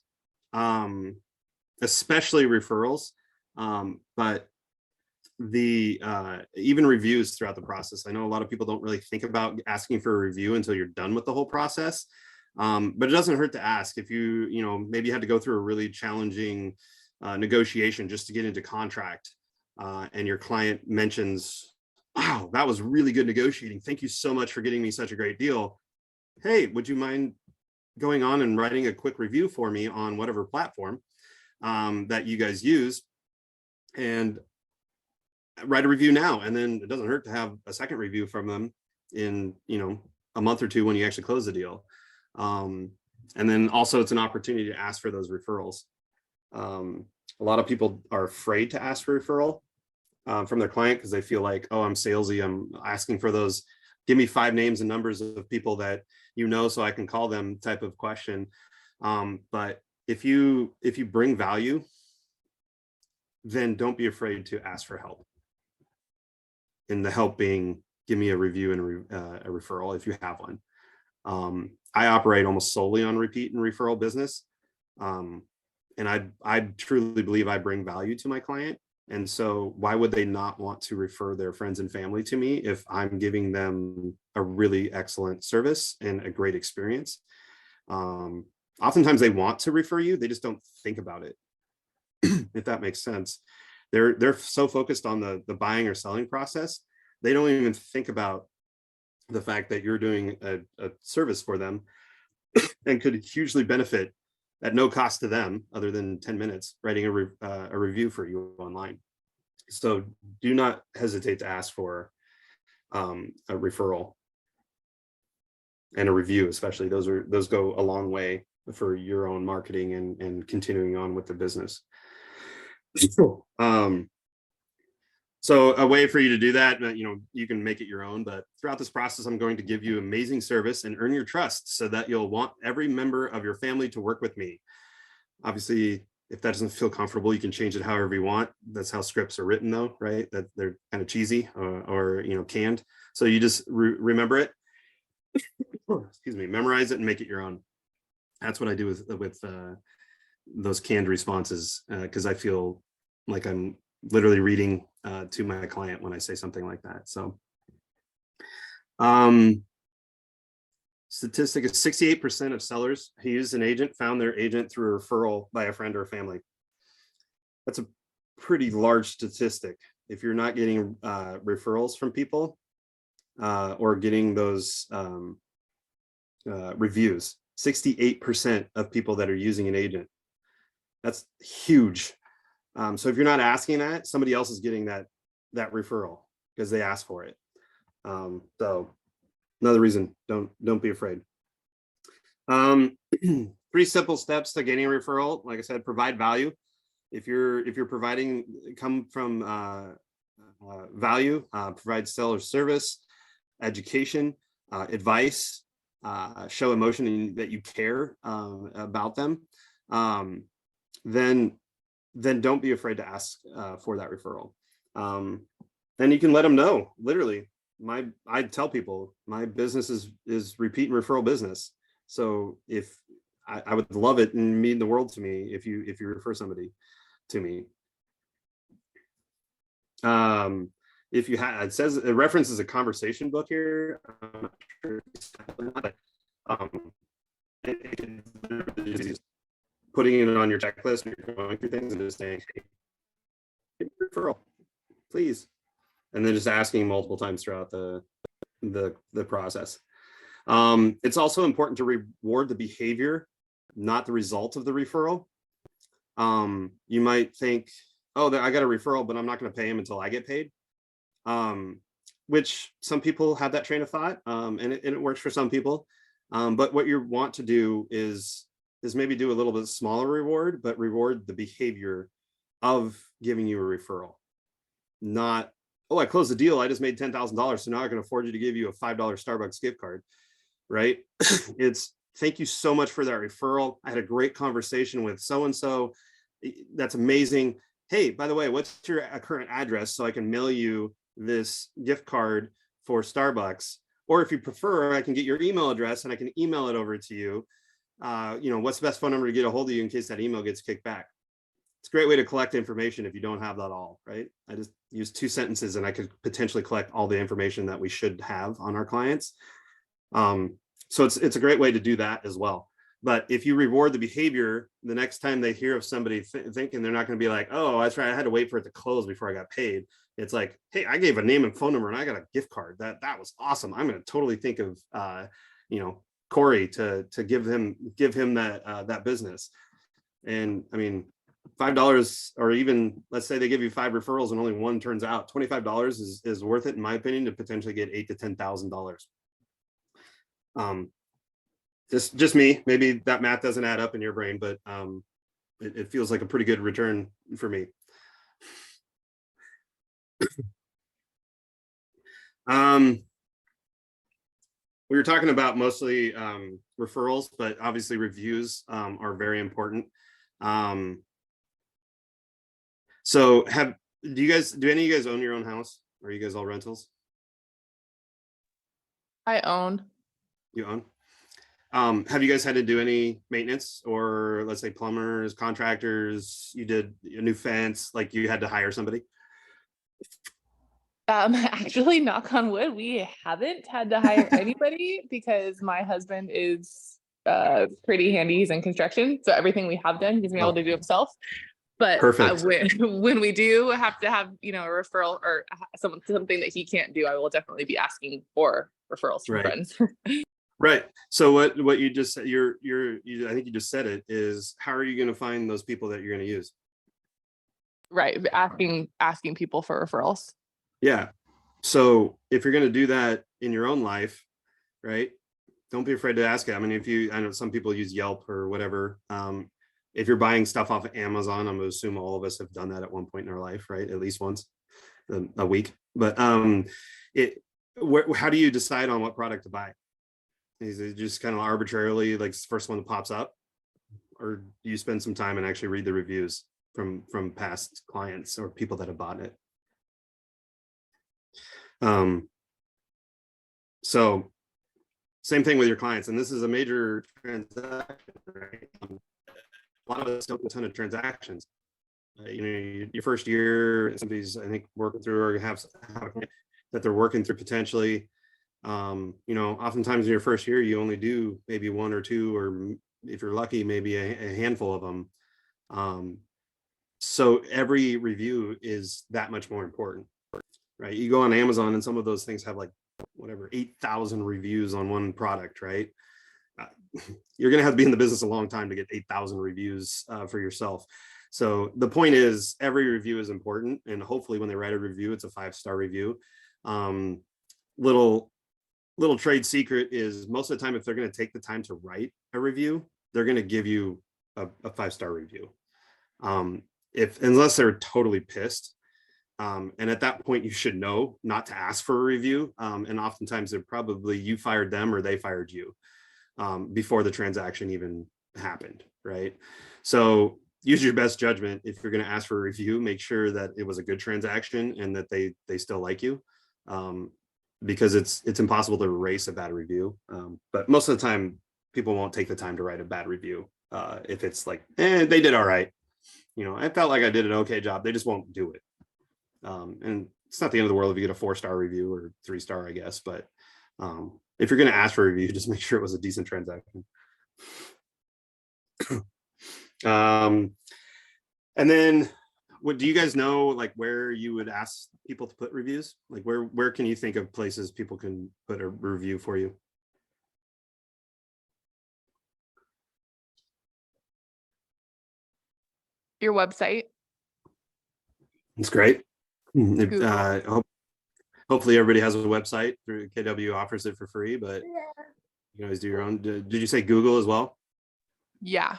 especially referrals. But even reviews throughout the process. I know a lot of people don't really think about asking for a review until you're done with the whole process. But it doesn't hurt to ask. If maybe you had to go through a really challenging negotiation just to get into contract, and your client mentions, wow, that was really good negotiating. Thank you so much for getting me such a great deal. Hey, would you mind going on and writing a quick review for me on whatever platform that you guys use? And write a review now, and then it doesn't hurt to have a second review from them in a month or two when you actually close the deal. And then also it's an opportunity to ask for those referrals. A lot of people are afraid to ask for referral from their client because they feel like, oh, I'm salesy, I'm asking for those, give me 5 names and numbers of people that so I can call them type of question. But if you bring value, then don't be afraid to ask for help. And the help being, give me a review and a referral if you have one. I operate almost solely on repeat and referral business. And I truly believe I bring value to my client. And so why would they not want to refer their friends and family to me if I'm giving them a really excellent service and a great experience? Oftentimes they want to refer you, they just don't think about it. If that makes sense. They're so focused on the buying or selling process, they don't even think about the fact that you're doing a service for them and could hugely benefit at no cost to them other than 10 minutes writing a review for you online. So do not hesitate to ask for a referral and a review, especially. Those go a long way for your own marketing and continuing on with the business. So a way for you to do that, you can make it your own, but throughout this process, I'm going to give you amazing service and earn your trust so that you'll want every member of your family to work with me. Obviously, if that doesn't feel comfortable, you can change it however you want. That's how scripts are written though, right? That they're kind of cheesy or canned. So you just remember it, excuse me, memorize it and make it your own. That's what I do with those canned responses, because I feel like I'm literally reading to my client when I say something like that. So statistic is 68% of sellers who use an agent found their agent through a referral by a friend or family. That's a pretty large statistic. If you're not getting referrals from people or getting those reviews, 68% of people that are using an agent. That's huge. So if you're not asking that, somebody else is getting that referral because they asked for it. So another reason, don't be afraid. 3 simple steps to getting a referral. Like I said, provide value. If you're providing, come from value, provide seller service, education, advice, show emotion that you care about them. Then don't be afraid to ask for that referral. Then you can let them know. Literally, I tell people my business is repeat and referral business. So if I would love it and mean the world to me if you refer somebody to me. If you had, it says it references a conversation book here. I'm not sure if it's but, putting it on your checklist when you're going through things and just saying, hey, give me a referral, please. And then just asking multiple times throughout the process. It's also important to reward the behavior, not the result of the referral. You might think, oh, I got a referral, but I'm not going to pay him until I get paid. Which some people have that train of thought, and it works for some people. But what you want to do is maybe do a little bit smaller reward, but reward the behavior of giving you a referral. Not, oh, I closed the deal, I just made $10,000, so now I can afford you to give you a $5 Starbucks gift card, right? It's thank you so much for that referral. I had a great conversation with so-and-so. That's amazing. Hey, by the way, what's your current address so I can mail you this gift card for Starbucks? Or if you prefer, I can get your email address and I can email it over to you. What's the best phone number to get a hold of you in case that email gets kicked back? It's a great way to collect information if you don't have that all, right? I just use 2 sentences and I could potentially collect all the information that we should have on our clients. So it's a great way to do that as well. But if you reward the behavior, the next time they hear of somebody thinking, they're not going to be like, oh, that's right, I had to wait for it to close before I got paid. It's like, hey, I gave a name and phone number and I got a gift card. That was awesome. I'm going to totally think of Corey to give him that business. And I mean, $5, or even let's say they give you 5 referrals and only 1 turns out, $25 is worth it in my opinion to potentially get $8,000 to $10,000. Just me, maybe that math doesn't add up in your brain, but it feels like a pretty good return for me. We were talking about mostly referrals, but obviously reviews are very important. So do any of you guys own your own house? Or are you guys all rentals? I own. You own? Have you guys had to do any maintenance, or let's say plumbers, contractors, you did a new fence, like you had to hire somebody? Actually, knock on wood, we haven't had to hire anybody because my husband is pretty handy. He's in construction, so everything we have done, he's been able to do himself. But Perfect. when we do have to have a referral or something that he can't do, I will definitely be asking for referrals from friends. Right. So what you just said, I think you just said it, is how are you going to find those people that you're going to use? Right. Asking people for referrals. Yeah. So if you're going to do that in your own life, right, don't be afraid to ask it. I mean, I know some people use Yelp or whatever. If you're buying stuff off of Amazon, I'm going to assume all of us have done that at one point in our life, right? At least once a week. But how do you decide on what product to buy? Is it just kind of arbitrarily like the first one that pops up, or do you spend some time and actually read the reviews from past clients or people that have bought it? So same thing with your clients, and this is a major transaction, right? A lot of us don't do a ton of transactions. Your first year, somebody's, I think, working through or have that they're working through potentially. You know, oftentimes in your first year, you only do maybe one or two, or if you're lucky, maybe a handful of them. So every review is that much more important, right? You go on Amazon and some of those things have like whatever 8,000 reviews on one product, right? You're going to have to be in the business a long time to get 8,000 reviews for yourself. So the point is, every review is important, and hopefully when they write a review, it's a 5-star review. Little trade secret is, most of the time, if they're going to take the time to write a review, they're going to give you a 5-star review. Unless they're totally pissed. And at that point, you should know not to ask for a review. And oftentimes they're probably, you fired them or they fired you before the transaction even happened, right? So use your best judgment. If you're going to ask for a review, make sure that it was a good transaction and that they still like you, because it's impossible to erase a bad review. But most of the time, people won't take the time to write a bad review. If it's like, they did all right. You know, I felt like I did an okay job. They just won't do it. And it's not the end of the world if you get a 4-star review or 3-star, I guess. But if you're going to ask for a review, just make sure it was a decent transaction. And then, what do you guys know, like, where you would ask people to put reviews? Like, where can you think of places people can put a review for you? Your website. It's great. Google. Hopefully everybody has a website. Through KW offers it for free, but you can always do your own. Did you say Google as well? Yeah.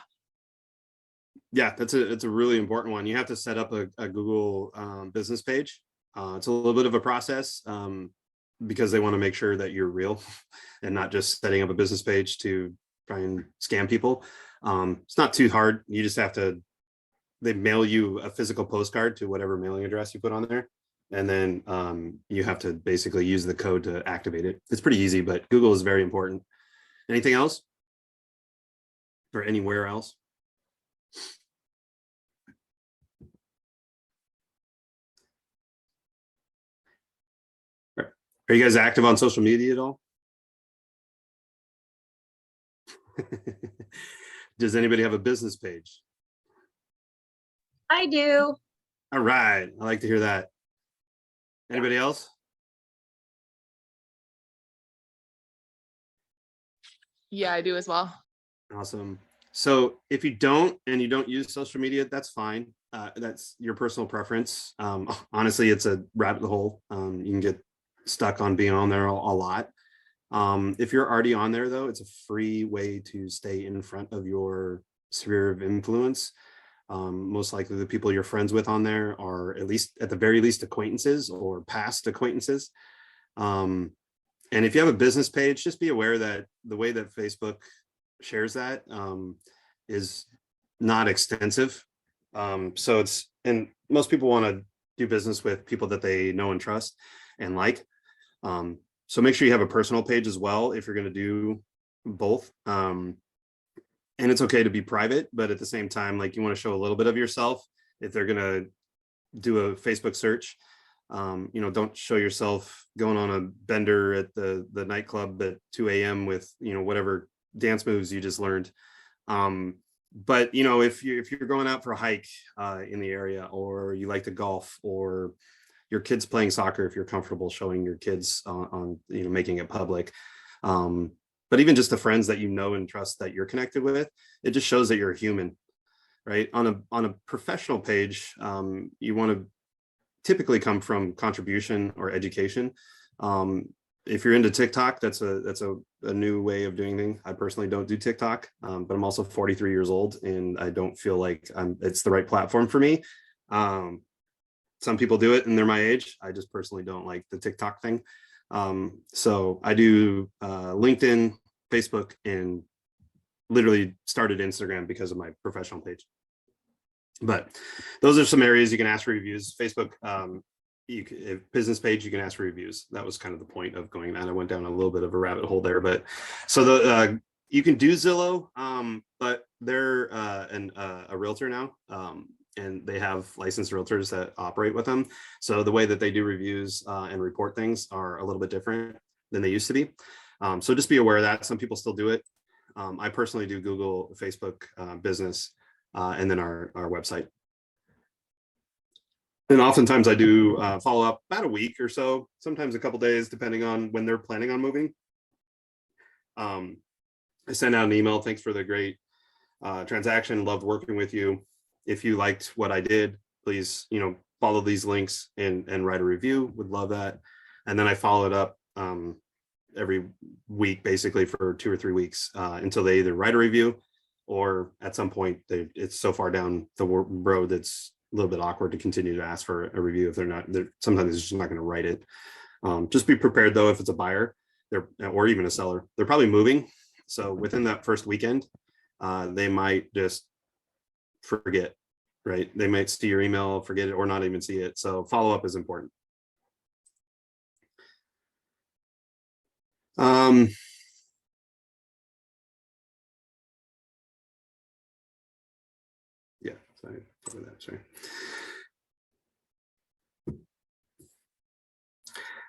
Yeah, it's a really important one. You have to set up a Google business page. It's a little bit of a process because they want to make sure that you're real and not just setting up a business page to try and scam people. It's not too hard. You just have to, they mail you a physical postcard to whatever mailing address you put on there. And then you have to basically use the code to activate it. It's pretty easy, but Google is very important. Anything else? Or anywhere else? Are you guys active on social media at all? Does anybody have a business page? I do. All right, I like to hear that. Anybody else? Yeah, I do as well. Awesome. So if you don't and you don't use social media, that's fine. That's your personal preference. Honestly, it's a rabbit hole. You can get stuck on being on there a lot. If you're already on there, though, it's a free way to stay in front of your sphere of influence. Most likely the people you're friends with on there are at the very least acquaintances or past acquaintances. And if you have a business page, just be aware that the way that Facebook shares that is not extensive. So and most people want to do business with people that they know and trust and like. So make sure you have a personal page as well if you're going to do both. And it's okay to be private, but at the same time, like, you want to show a little bit of yourself. If they're going to do a Facebook search, don't show yourself going on a bender at the nightclub at 2 a.m. with, whatever dance moves you just learned. But if you're going out for a hike in the area, or you like to golf, or your kids playing soccer, if you're comfortable showing your kids on making it public. But even just the friends that you know and trust that you're connected with, it just shows that you're a human, right? On a professional page, you want to typically come from contribution or education. If you're into TikTok, that's a new way of doing things. I personally don't do TikTok, but I'm also 43 years old, and I don't feel like it's the right platform for me. Some people do it and they're my age. I just personally don't like the TikTok thing. So I do LinkedIn, Facebook, and literally started Instagram because of my professional page. But those are some areas you can ask for reviews. Facebook, if business page, you can ask for reviews. That was kind of the point of going that. I went down a little bit of a rabbit hole there, but so you can do Zillow, but they're a realtor now. And they have licensed realtors that operate with them. So the way that they do reviews and report things are a little bit different. than they used to be. So just be aware of that. Some people still do it. I personally do Google, Facebook, business, and then our website. And oftentimes I do follow up about a week or so, sometimes a couple days, depending on when they're planning on moving. I send out an email. Thanks for the great transaction. Loved working with you. If you liked what I did, please, follow these links and write a review. Would love that. And then I follow it up every week, basically for 2 or 3 weeks until they either write a review or at some point it's so far down the road that's a little bit awkward to continue to ask for a review if they're sometimes they're just not going to write it. Just be prepared though, if it's a buyer or even a seller, they're probably moving. So within that first weekend, they might just forget, right? They might see your email, forget it, or not even see it. So follow up is important. Yeah, sorry.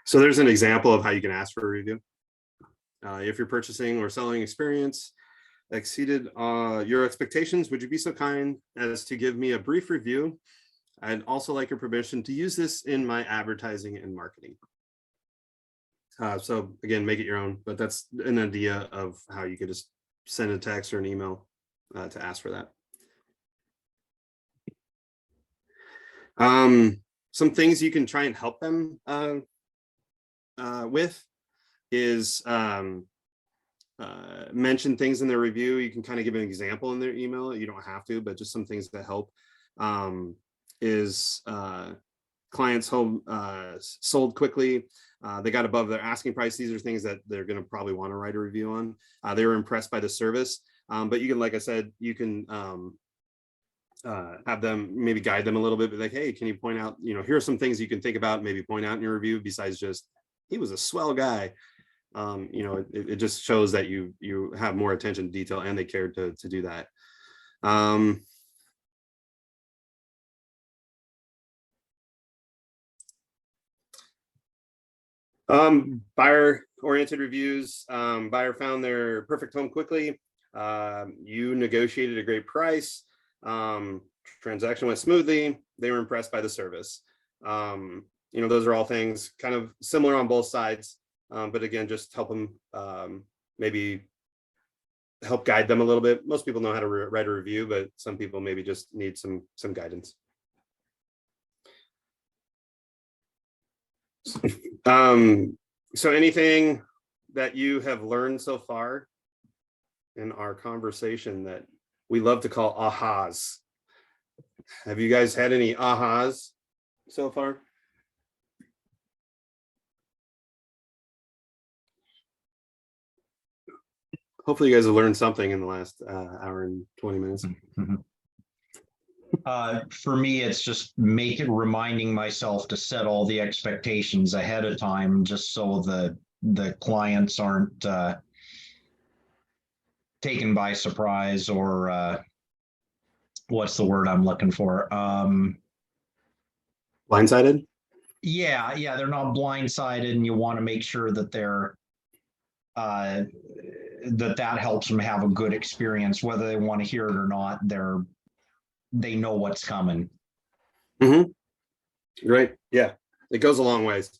So there's an example of how you can ask for a review. If your purchasing or selling experience exceeded your expectations, would you be so kind as to give me a brief review? I'd also like your permission to use this in my advertising and marketing. So again, make it your own, but that's an idea of how you could just send a text or an email to ask for that. Some things you can try and help them with is mention things in their review. You can kind of give an example in their email. You don't have to, but just some things that help is clients home sold quickly. They got above their asking price. These are things that they're going to probably want to write a review on. They were impressed by the service, but you can, like I said, you can have them maybe guide them a little bit, but like, hey, can you point out, here are some things you can think about, maybe point out in your review besides just, he was a swell guy. It just shows that you have more attention to detail and they cared to do that. Buyer-oriented reviews. Buyer found their perfect home quickly. You negotiated a great price. Transaction went smoothly. They were impressed by the service. Those are all things kind of similar on both sides. But again, just help them maybe help guide them a little bit. Most people know how to write a review, but some people maybe just need some guidance. So anything that you have learned so far in our conversation that we love to call ahas? Have you guys had any ahas so far? Hopefully you guys have learned something in the last hour and 20 minutes. For me, it's just reminding myself to set all the expectations ahead of time, just so the clients aren't taken by surprise or what's the word I'm looking for? Blindsided? Yeah, they're not blindsided, and you want to make sure that they're that helps them have a good experience, whether they want to hear it or not. They know what's coming. Right. Yeah, it goes a long ways.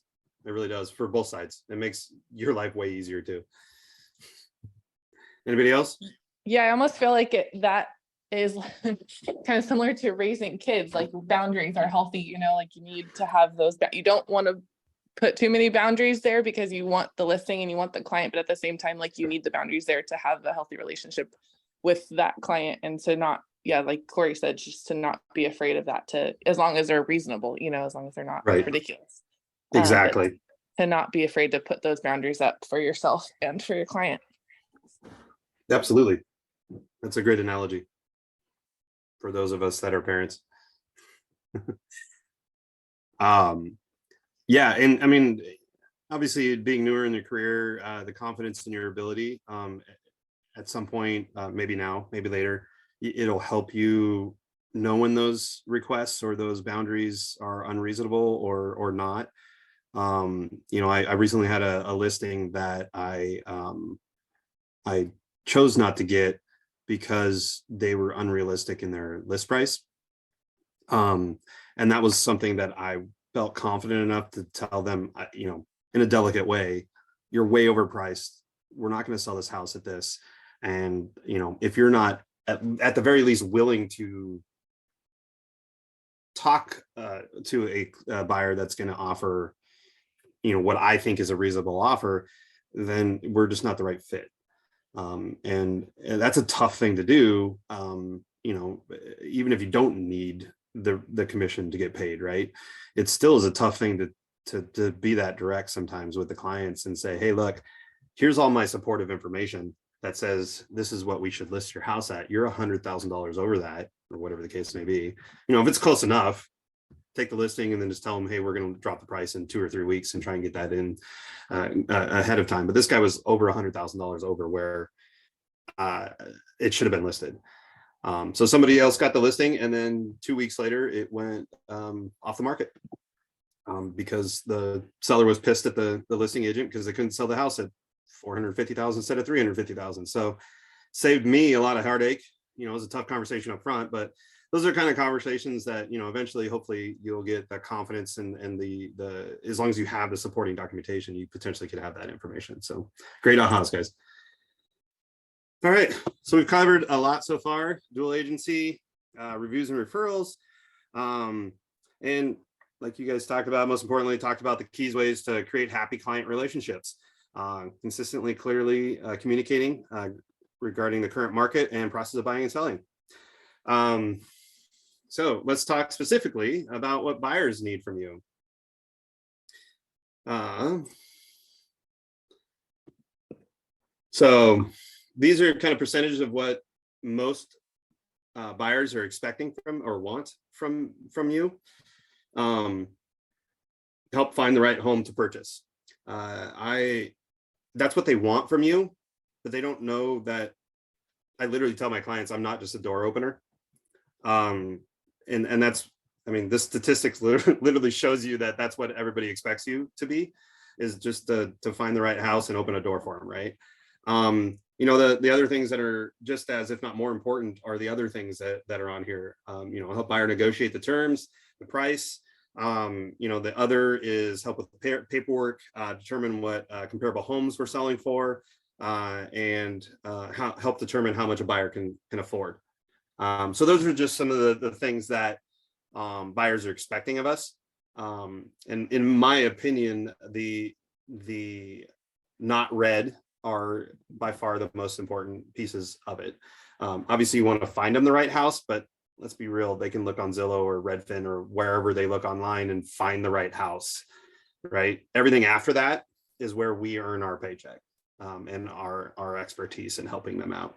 It really does for both sides. It makes your life way easier too. Anybody else? Yeah, I almost feel like that is kind of similar to raising kids. Like boundaries are healthy, like you need to have those. You don't want to put too many boundaries there because you want the listing and you want the client, but at the same time, like you need the boundaries there to have a healthy relationship with that client and to not, like Corey said, just to not be afraid of that, as long as they're reasonable, as long as they're not ridiculous. Exactly. To not be afraid to put those boundaries up for yourself and for your client. Absolutely. That's a great analogy for those of us that are parents. Yeah, and I mean, obviously being newer in your career, the confidence in your ability, at some point, maybe now, maybe later, it'll help you know when those requests or those boundaries are unreasonable or not. You know, I recently had a listing that I chose not to get because they were unrealistic in their list price. And that was something that I felt confident enough to tell them, you know, in a delicate way, you're way overpriced. We're not going to sell this house at this. And, you know, if you're not at the very least willing to talk to a buyer that's going to offer, you know, what I think is a reasonable offer, then we're just not the right fit. And that's a tough thing to do. You know, even if you don't need the commission to get paid, right? It still is a tough thing to be that direct sometimes with the clients and say, hey, look, here's all my supportive information that says this is what we should list your house at. You're $100,000 over that, or whatever the case may be. You know, if it's close enough, take the listing and then just tell them, hey, we're going to drop the price in 2 or 3 weeks and try and get that in ahead of time. But this guy was over $100,000 over where it should have been listed. So somebody else got the listing, and then 2 weeks later it went off the market because the seller was pissed at the listing agent because they couldn't sell the house at $450,000 instead of $350,000. So saved me a lot of heartache. You know, it was a tough conversation up front, but those are kind of conversations that, you know, eventually, hopefully you'll get that confidence and the as long as you have the supporting documentation, you potentially could have that information. So great ahas, guys. All right, so we've covered a lot so far: dual agency, reviews and referrals, and like you guys talked about, most importantly, talked about the keys ways to create happy client relationships, consistently, clearly communicating regarding the current market and process of buying and selling. So let's talk specifically about what buyers need from you. So these are kind of percentages of what most buyers are expecting from or want from you. Help find the right home to purchase. That's what they want from you, but they don't know that I literally tell my clients I'm not just a door opener. And that's, I mean, this statistics literally shows you that that's what everybody expects you to be, is just to find the right house and open a door for them, right? You know, the other things that are just as, if not more important, are the other things that are on here. You know, help buyer negotiate the terms, the price. You know, the other is help with paperwork, determine what comparable homes we're selling for, and help determine how much a buyer can afford. So those are just some of the things that buyers are expecting of us. And in my opinion, the not read are by far the most important pieces of it. Obviously you want to find them the right house, but let's be real, they can look on Zillow or Redfin or wherever they look online and find the right house, right? Everything after that is where we earn our paycheck and our expertise in helping them out.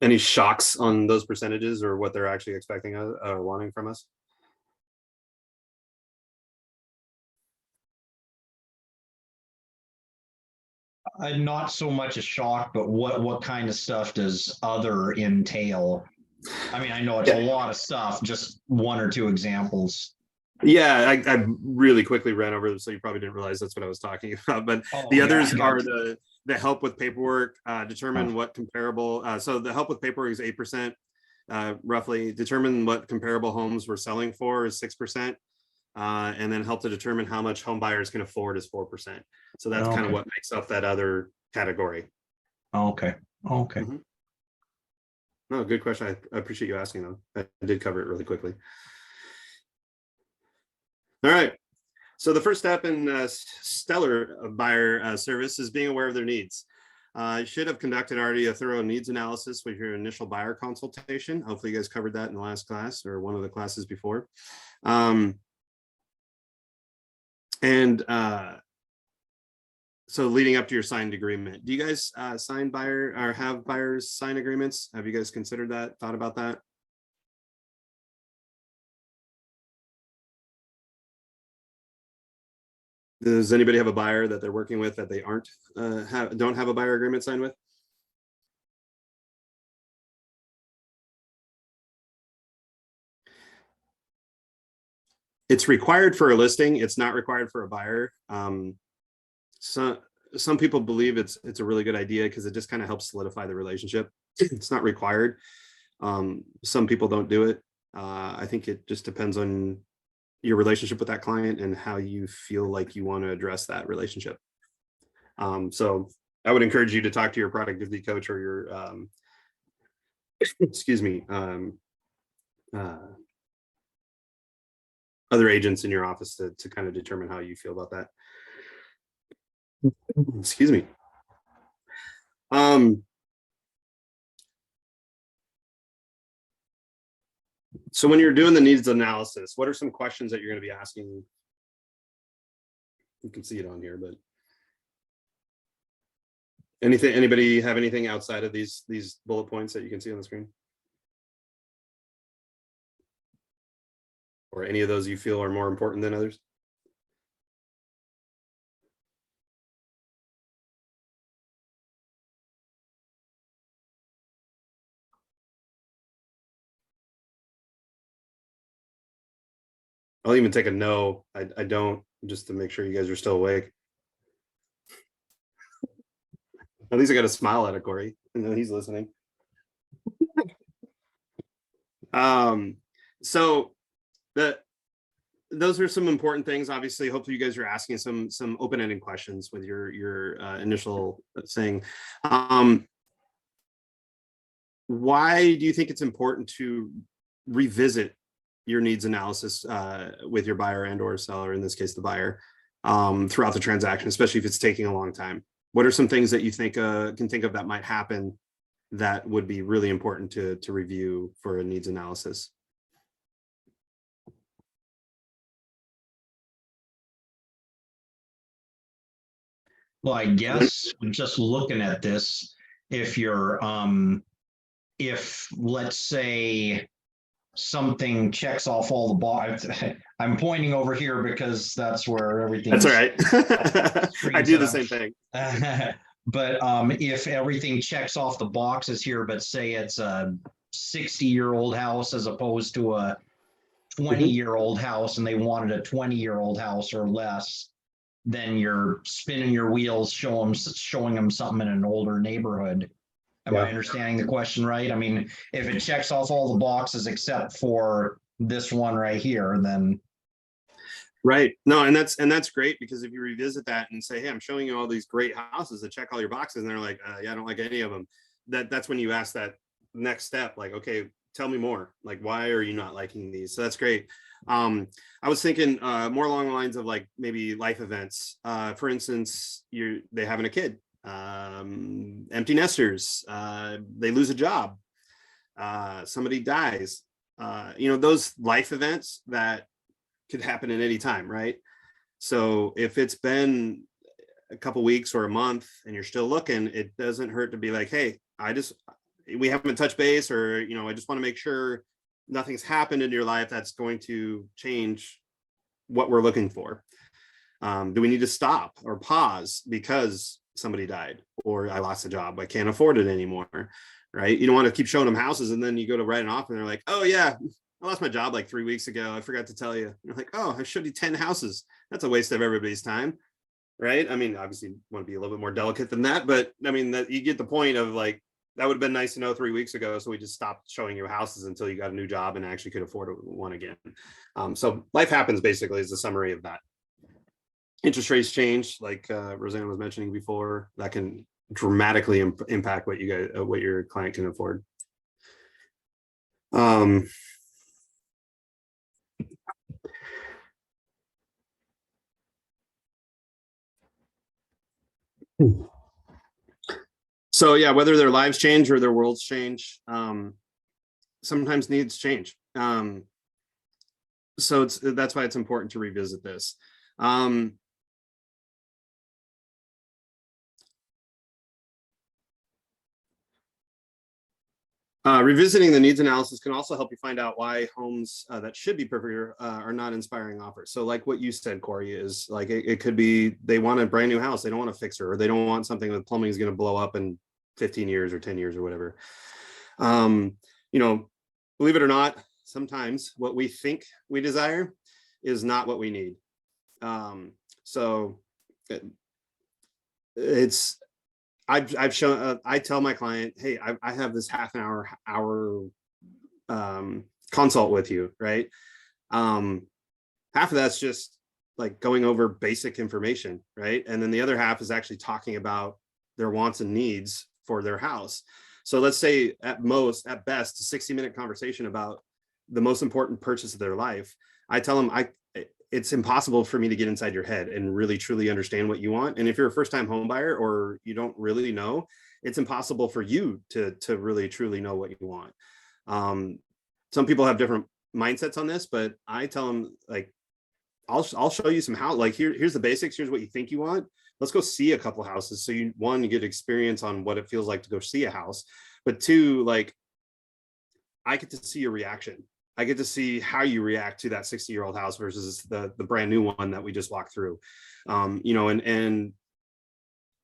Any shocks on those percentages or what they're actually expecting or wanting from us? Not so much a shock, but what kind of stuff does other entail? I mean, I know it's a lot of stuff, just 1 or 2 examples. Yeah, I really quickly ran over them, so you probably didn't realize that's what I was talking about. But the others are the help with paperwork, determine what comparable. So the help with paperwork is 8%, roughly. Determine what comparable homes we're selling for is 6%, and then help to determine how much home buyers can afford is 4%. So that's kind of what makes up that other category. Okay. Mm-hmm. No, good question. I appreciate you asking though. I did cover it really quickly. All right. So the first step in stellar buyer service is being aware of their needs. You should have conducted already a thorough needs analysis with your initial buyer consultation. Hopefully you guys covered that in the last class or one of the classes before. So leading up to your signed agreement, do you guys sign buyer or have buyers sign agreements? Have you guys considered that, thought about that? Does anybody have a buyer that they're working with that they don't have a buyer agreement signed with? It's required for a listing. It's not required for a buyer. So some people believe it's a really good idea because it just kind of helps solidify the relationship. It's not required. Some people don't do it. I think it just depends on your relationship with that client and how you feel like you want to address that relationship. So I would encourage you to talk to your productivity coach or your, excuse me, other agents in your office to kind of determine how you feel about that. Excuse me. So when you're doing the needs analysis, what are some questions that you're going to be asking? You can see it on here, but anybody have anything outside of these bullet points that you can see on the screen? Or any of those you feel are more important than others? I'll even take a no. I don't, just to make sure you guys are still awake. At least I got a smile out of Corey. I know he's listening. So those are some important things. Obviously, hopefully you guys are asking some open-ended questions with your initial thing. Why do you think it's important to revisit your needs analysis with your buyer and or seller, in this case the buyer, throughout the transaction, especially if it's taking a long time? What are some things that you think can think of that might happen that would be really important to review for a needs analysis? Well, I guess just looking at this, if you're, if let's say something checks off all the boxes, I'm pointing over here because that's where everything. That's all right. I do the same thing. But if everything checks off the boxes here, but say it's a 60-year-old house as opposed to a 20-year-old house, and they wanted a 20-year-old house or less, then you're spinning your wheels, showing them something in an older neighborhood. Am I understanding the question right? I mean, if it checks off all the boxes except for this one right here, then. Right. No, and that's great, because if you revisit that and say, hey, I'm showing you all these great houses that check all your boxes, and they're like, yeah, I don't like any of them. That's when you ask that next step, like, okay, tell me more. Like, why are you not liking these? So that's great. I was thinking more along the lines of like maybe life events. For instance, they having a kid, empty nesters, they lose a job, somebody dies, those life events that could happen at any time, right? So if it's been a couple weeks or a month and you're still looking, it doesn't hurt to be like, hey, we haven't touched base, or, I just want to make sure nothing's happened in your life that's going to change what we're looking for. Do we need to stop or pause because somebody died, or I lost a job, I can't afford it anymore, right? You don't want to keep showing them houses and then you go to write it off and they're like, oh yeah, I lost my job like 3 weeks ago, I forgot to tell you. You're like, oh, I showed you 10 houses. That's a waste of everybody's time, right? I mean, obviously you want to be a little bit more delicate than that, but I mean, that you get the point of like, that would have been nice to know 3 weeks ago. So we just stopped showing you houses until you got a new job and actually could afford one again. So life happens, basically, is the summary of that. Interest rates change, like Rosanna was mentioning before, that can dramatically impact what your client can afford. So yeah, whether their lives change or their worlds change, sometimes needs change. So that's why it's important to revisit this. Revisiting the needs analysis can also help you find out why homes that should be perfect are not inspiring offers. So like what you said, Corey, is like, it could be they want a brand new house. They don't want a fixer, or they don't want something that plumbing is going to blow up in 15 years or 10 years or whatever. Believe it or not, sometimes what we think we desire is not what we need. So it's, I've shown, I tell my client, hey, I have this half an hour consult with you, right? Half of that's just like going over basic information, right? And then the other half is actually talking about their wants and needs for their house. So let's say at best, a 60-minute conversation about the most important purchase of their life. I tell them, it's impossible for me to get inside your head and really truly understand what you want. And if you're a first-time home buyer or you don't really know, it's impossible for you to really truly know what you want. Some people have different mindsets on this, but I tell them, like, I'll show you some how, like, here's the basics. Here's what you think you want. Let's go see a couple houses. So you get experience on what it feels like to go see a house, but two, like, I get to see your reaction. I get to see how you react to that 60-year-old house versus the brand new one that we just walked through. You know, and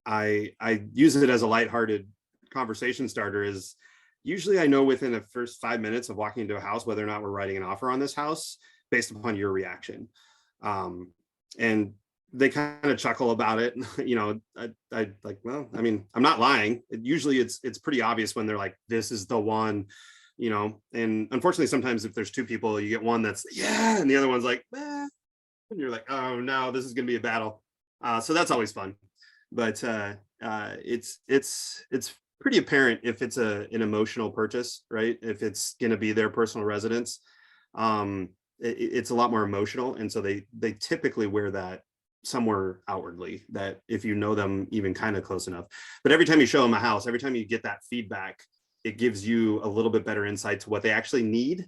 I use it as a lighthearted conversation starter. Is usually I know within the first 5 minutes of walking into a house whether or not we're writing an offer on this house based upon your reaction. And they kind of chuckle about it. You know, I like, well, I mean, I'm not lying. Usually it's pretty obvious when they're like, this is the one, you know. And unfortunately, sometimes if there's two people, you get one that's yeah, and the other one's like, eh, and you're like, oh no, this is gonna be a battle. So that's always fun. But it's pretty apparent if it's an emotional purchase, right? If it's gonna be their personal residence, it's a lot more emotional, and so they typically wear that somewhere outwardly, that if you know them even kind of close enough. But every time you show them a house, every time you get that feedback, it gives you a little bit better insight to what they actually need,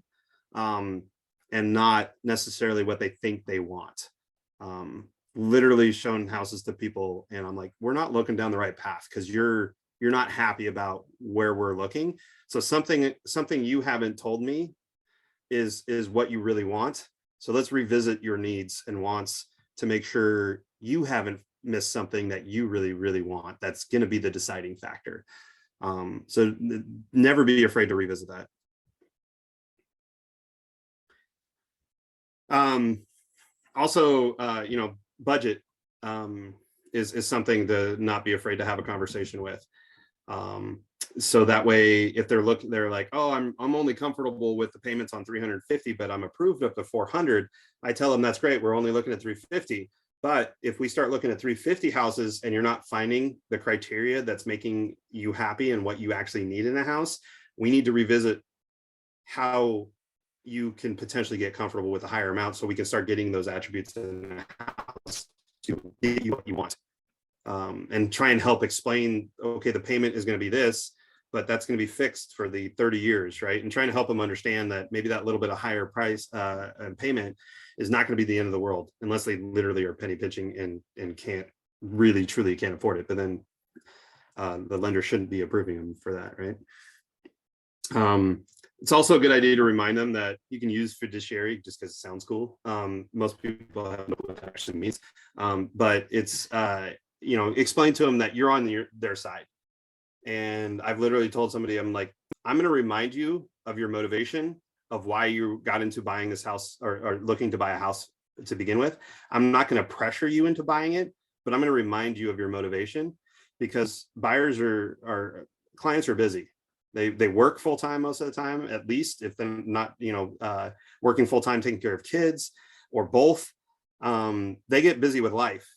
and not necessarily what they think they want. Literally shown houses to people, and I'm like, we're not looking down the right path because you're not happy about where we're looking. So something you haven't told me is what you really want. So let's revisit your needs and wants to make sure you haven't missed something that you really, really want. That's going to be the deciding factor. So never be afraid to revisit that. Also, you know, budget is something to not be afraid to have a conversation with. So that way, if they're like, oh, I'm only comfortable with the payments on 350, but I'm approved up to 400. I tell them that's great. We're only looking at 350. But if we start looking at 350 houses and you're not finding the criteria that's making you happy and what you actually need in a house, we need to revisit how you can potentially get comfortable with a higher amount so we can start getting those attributes in a house to get you what you want. And try and help explain, okay, the payment is going to be this, but that's going to be fixed for the 30 years, right? And trying to help them understand that maybe that little bit of higher price payment is not going to be the end of the world unless they literally are penny pinching and can't really truly can't afford it. But then the lender shouldn't be approving them for that, right? It's also a good idea to remind them that you can use fiduciary just because it sounds cool. Most people have no clue what that actually means, but it's you know, explain to them that you're on their side. And I've literally told somebody, I'm like, I'm going to remind you of your motivation of why you got into buying this house or looking to buy a house to begin with. I'm not going to pressure you into buying it, but I'm going to remind you of your motivation, because buyers clients are busy. They work full time most of the time, at least if they're not, you know, working full time, taking care of kids or both. They get busy with life.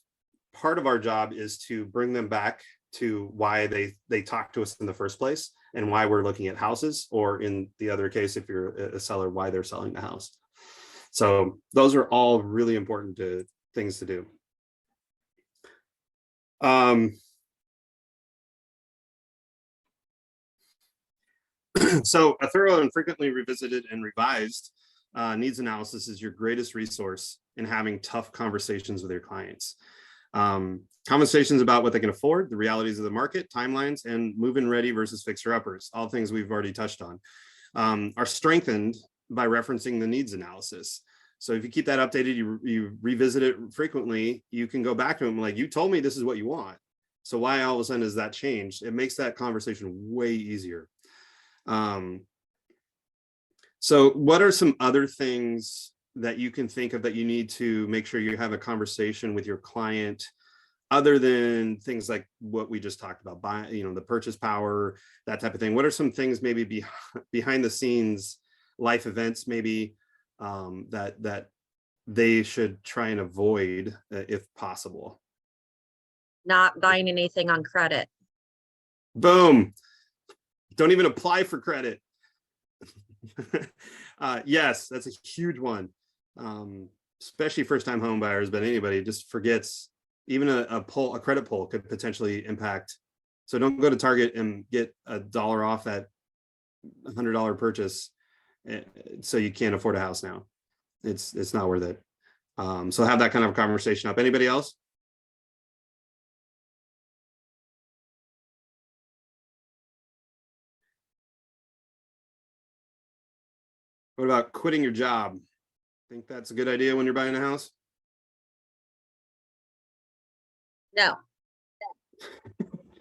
Part of our job is to bring them back to why they talk to us in the first place and why we're looking at houses, or in the other case, if you're a seller, why they're selling the house. So those are all really important things to do. So a thorough and frequently revisited and revised needs analysis is your greatest resource in having tough conversations with your clients. Conversations about what they can afford, the realities of the market, timelines, and move-in ready versus fixer-uppers, all things we've already touched on, are strengthened by referencing the needs analysis. So if you keep that updated, you revisit it frequently, you can go back to them like, you told me this is what you want. So why all of a sudden has that changed? It makes that conversation way easier. So what are some other things that you can think of that you need to make sure you have a conversation with your client, other than things like what we just talked about, buying, you know, the purchase power, that type of thing? What are some things maybe behind the scenes life events maybe that they should try and avoid if possible? Not buying anything on credit. Boom. Don't even apply for credit. Yes, that's a huge one. Especially first-time home buyers, but anybody just forgets even a credit pull could potentially impact. So don't go to Target and get $1 off that $100 purchase so you can't afford a house now. It's not worth it. So have that kind of conversation up. Anybody else? What about quitting your job? Think that's a good idea when you're buying a house? No.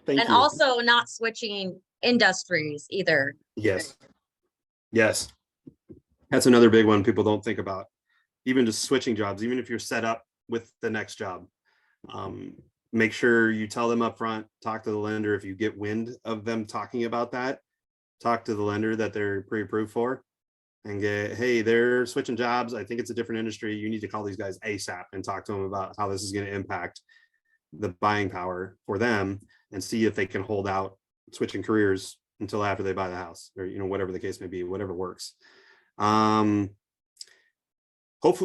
Thank And you. also not switching industries either. Yes. Yes. That's another big one people don't think about. Even just switching jobs, even if you're set up with the next job, make sure you tell them up front, talk to the lender. If you get wind of them talking about that, talk to the lender that they're pre-approved for and get, hey, they're switching jobs. I think it's a different industry. You need to call these guys ASAP and talk to them about how this is going to impact the buying power for them and see if they can hold out switching careers until after they buy the house, or, you know, whatever the case may be, whatever works. Hopefully,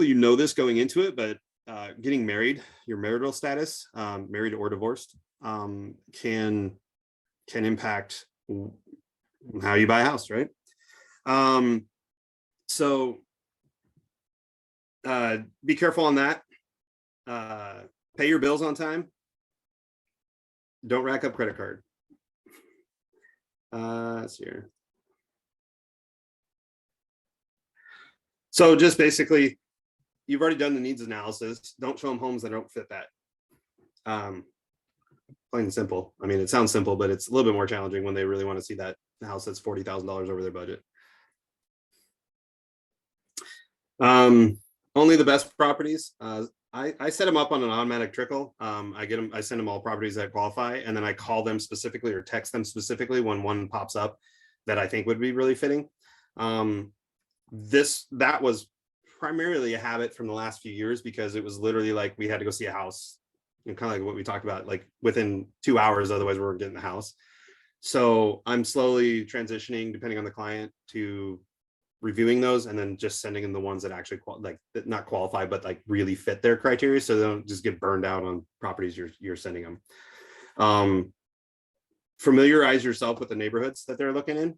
you know this going into it, but getting married, your marital status, married or divorced, can impact how you buy a house, right? So be careful on that. Pay your bills on time. Don't rack up credit card. Let's see here. So just basically, you've already done the needs analysis. Don't show them homes that don't fit that. Plain and simple. I mean, it sounds simple, but it's a little bit more challenging when they really want to see that house that's $40,000 over their budget. Only the best properties. I set them up on an automatic trickle. I send them all properties that qualify, and then I call them specifically or text them specifically when one pops up that I think would be really fitting. That was primarily a habit from the last few years, because it was literally like we had to go see a house, you know, kind of like what we talked about, like within 2 hours, otherwise we weren't getting the house. So I'm slowly transitioning, depending on the client, to reviewing those and then just sending them the ones that actually not qualify, but like really fit their criteria, so they don't just get burned out on properties you're sending them. Familiarize yourself with the neighborhoods that they're looking in,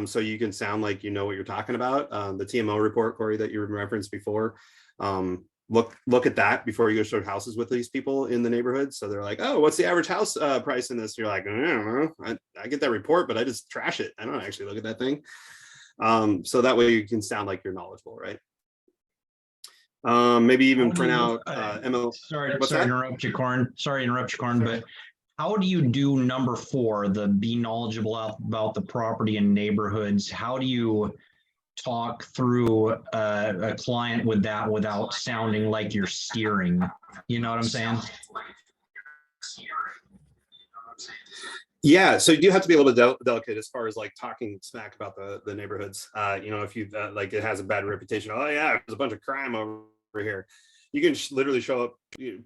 so you can sound like you know what you're talking about. The TMO report, Corey, that you referenced before, look at that before you go show houses with these people in the neighborhood. So they're like, oh, what's the average house price in this? You're like, I don't know. I get that report, but I just trash it. I don't actually look at that thing. So that way you can sound like you're knowledgeable, right? Maybe even print out ML. Sorry to interrupt you, Corn, but how do you do number 4, the be knowledgeable about the property and neighborhoods? How do you talk through a client with that without sounding like you're steering? You know what I'm saying? Yeah, so you do have to be a little bit delicate as far as like talking smack about the neighborhoods. You know, if you like it has a bad reputation, oh yeah, there's a bunch of crime over here. You can literally show up,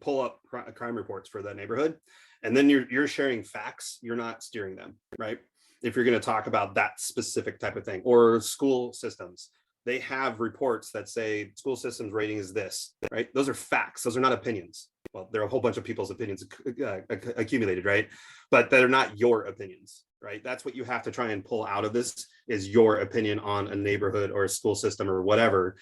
pull up crime reports for that neighborhood, and then you're sharing facts. You're not steering them, right? If you're going to talk about that specific type of thing, or school systems, they have reports that say school systems rating is this, right? Those are facts. Those are not opinions. Well, there are a whole bunch of people's opinions accumulated, right? But they're not your opinions, right? That's what you have to try and pull out of this, is your opinion on a neighborhood or a school system or whatever.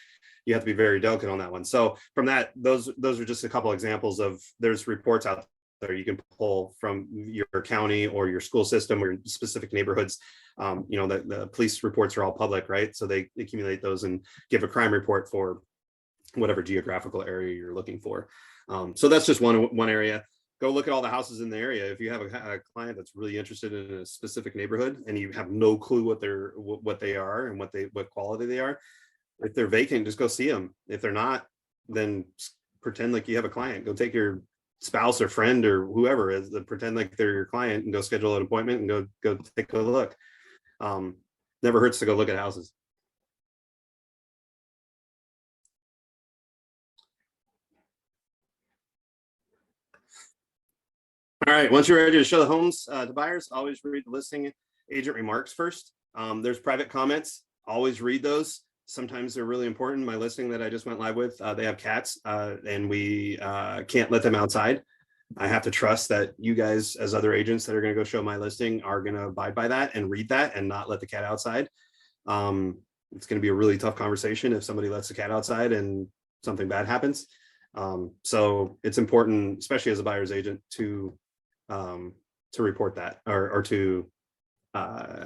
You have to be very delicate on that one. So from that, those are just a couple examples of, there's reports out there you can pull from your county or your school system or specific neighborhoods. You know, the police reports are all public, right? So they accumulate those and give a crime report for whatever geographical area you're looking for. So that's just one area. Go look at all the houses in the area. If you have a client that's really interested in a specific neighborhood and you have no clue what they are and what quality they are, If they're vacant, just go see them. If they're not, then pretend like you have a client. Go take your spouse or friend or whoever is, pretend like they're your client and go schedule an appointment and go take a look. Never hurts to go look at houses. All right, once you're ready to show the homes to buyers, always read the listing agent remarks first. There's private comments, always read those. Sometimes they're really important. My listing that I just went live with, they have cats and we can't let them outside. I have to trust that you guys as other agents that are going to go show my listing are going to abide by that and read that and not let the cat outside. It's going to be a really tough conversation if somebody lets the cat outside and something bad happens. So it's important, especially as a buyer's agent, to report that or to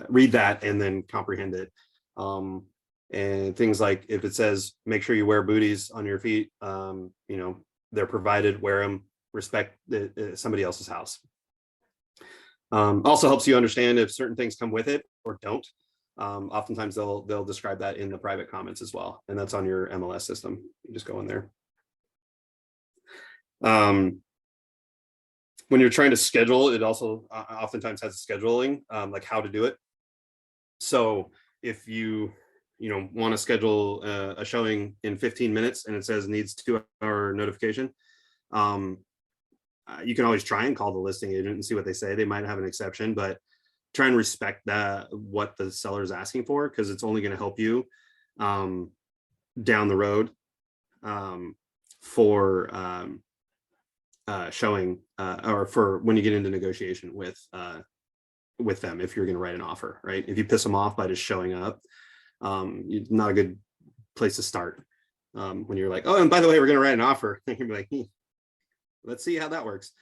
read that and then comprehend it. And things like if it says, make sure you wear booties on your feet, you know, they're provided, wear them, respect somebody else's house. Also helps you understand if certain things come with it or don't. Oftentimes they'll describe that in the private comments as well. And that's on your MLS system. You just go in there. When you're trying to schedule, it also oftentimes has scheduling, like how to do it. So if you want to schedule a showing in 15 minutes and it says needs 2-hour notification, you can always try and call the listing agent and see what they say. They might have an exception, but try and respect what the seller is asking for, because it's only going to help you down the road for showing or for when you get into negotiation with them, if you're going to write an offer, right? If you piss them off by just showing up, not a good place to start. When you're like, oh, and by the way, we're going to write an offer, they can be like, let's see how that works.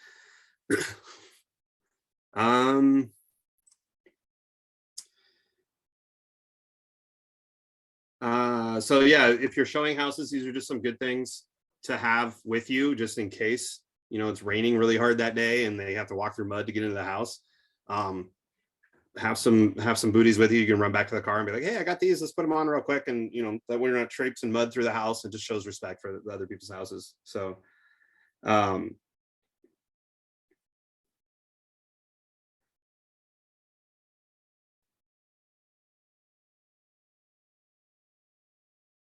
So yeah, if you're showing houses, these are just some good things to have with you, just in case, it's raining really hard that day and they have to walk through mud to get into the house. Have some booties with you. You can run back to the car and be like, hey, I got these, let's put them on real quick. And that we're not traipsing mud through the house. It just shows respect for the other people's houses. So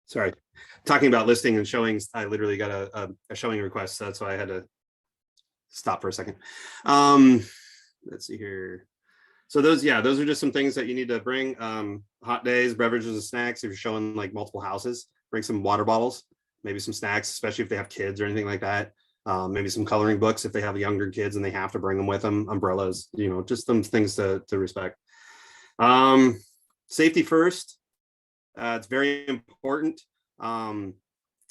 sorry, talking about listing and showings, I literally got a showing request. So that's why I had to stop for a second. Let's see here. So those are just some things that you need to bring. Hot days, beverages and snacks. If you're showing like multiple houses, bring some water bottles, maybe some snacks, especially if they have kids or anything like that. Maybe some coloring books if they have younger kids and they have to bring them with them. Umbrellas, just some things to respect. Safety first. It's very important.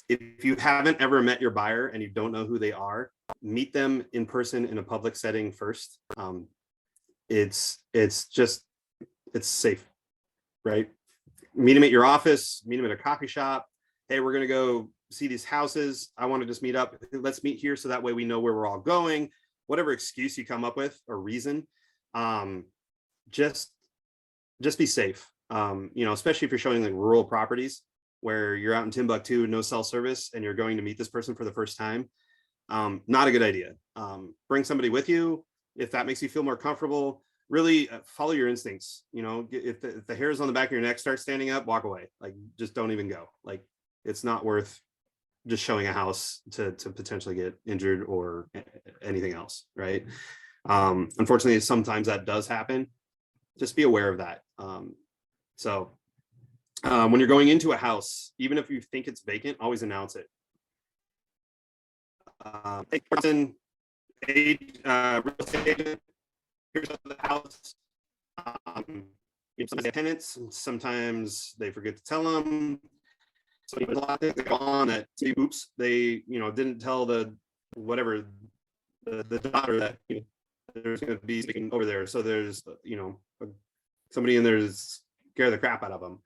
If you haven't ever met your buyer and you don't know who they are, meet them in person in a public setting first. It's safe, right? Meet them at your office, meet them at a coffee shop. Hey, we're gonna go see these houses. I want to just meet up. Let's meet here so that way we know where we're all going. Whatever excuse you come up with or reason, just be safe. Especially if you're showing like rural properties where you're out in Timbuktu, no cell service, and you're going to meet this person for the first time. Not a good idea. Bring somebody with you if that makes you feel more comfortable. Really follow your instincts. If the hairs on the back of your neck start standing up, walk away. Like, just don't even go. Like, it's not worth just showing a house to potentially get injured or anything else, right? Unfortunately, sometimes that does happen. Just be aware of that. When you're going into a house, even if you think it's vacant, always announce it. Hey, person, real estate agent, here's the house. Sometimes they have tenants, and sometimes they forget to tell them. So there's a lot of things that go on that, oops, they didn't tell the daughter that there's going to be speaking over there. So there's somebody in there to scare the crap out of them,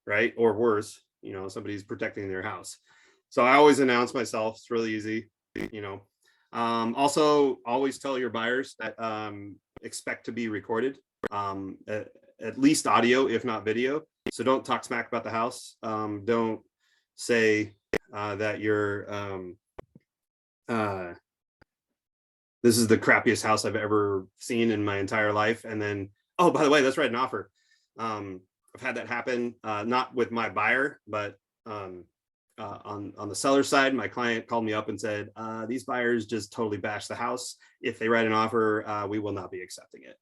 right? Or worse, somebody's protecting their house. So I always announce myself. It's really easy. Also, always tell your buyers that expect to be recorded, at least audio, if not video. So don't talk smack about the house. Don't say that you're this is the crappiest house I've ever seen in my entire life. And then, oh, by the way, let's write an offer. I've had that happen, not with my buyer, but on the seller side. My client called me up and said, these buyers just totally bash the house. If they write an offer, we will not be accepting it.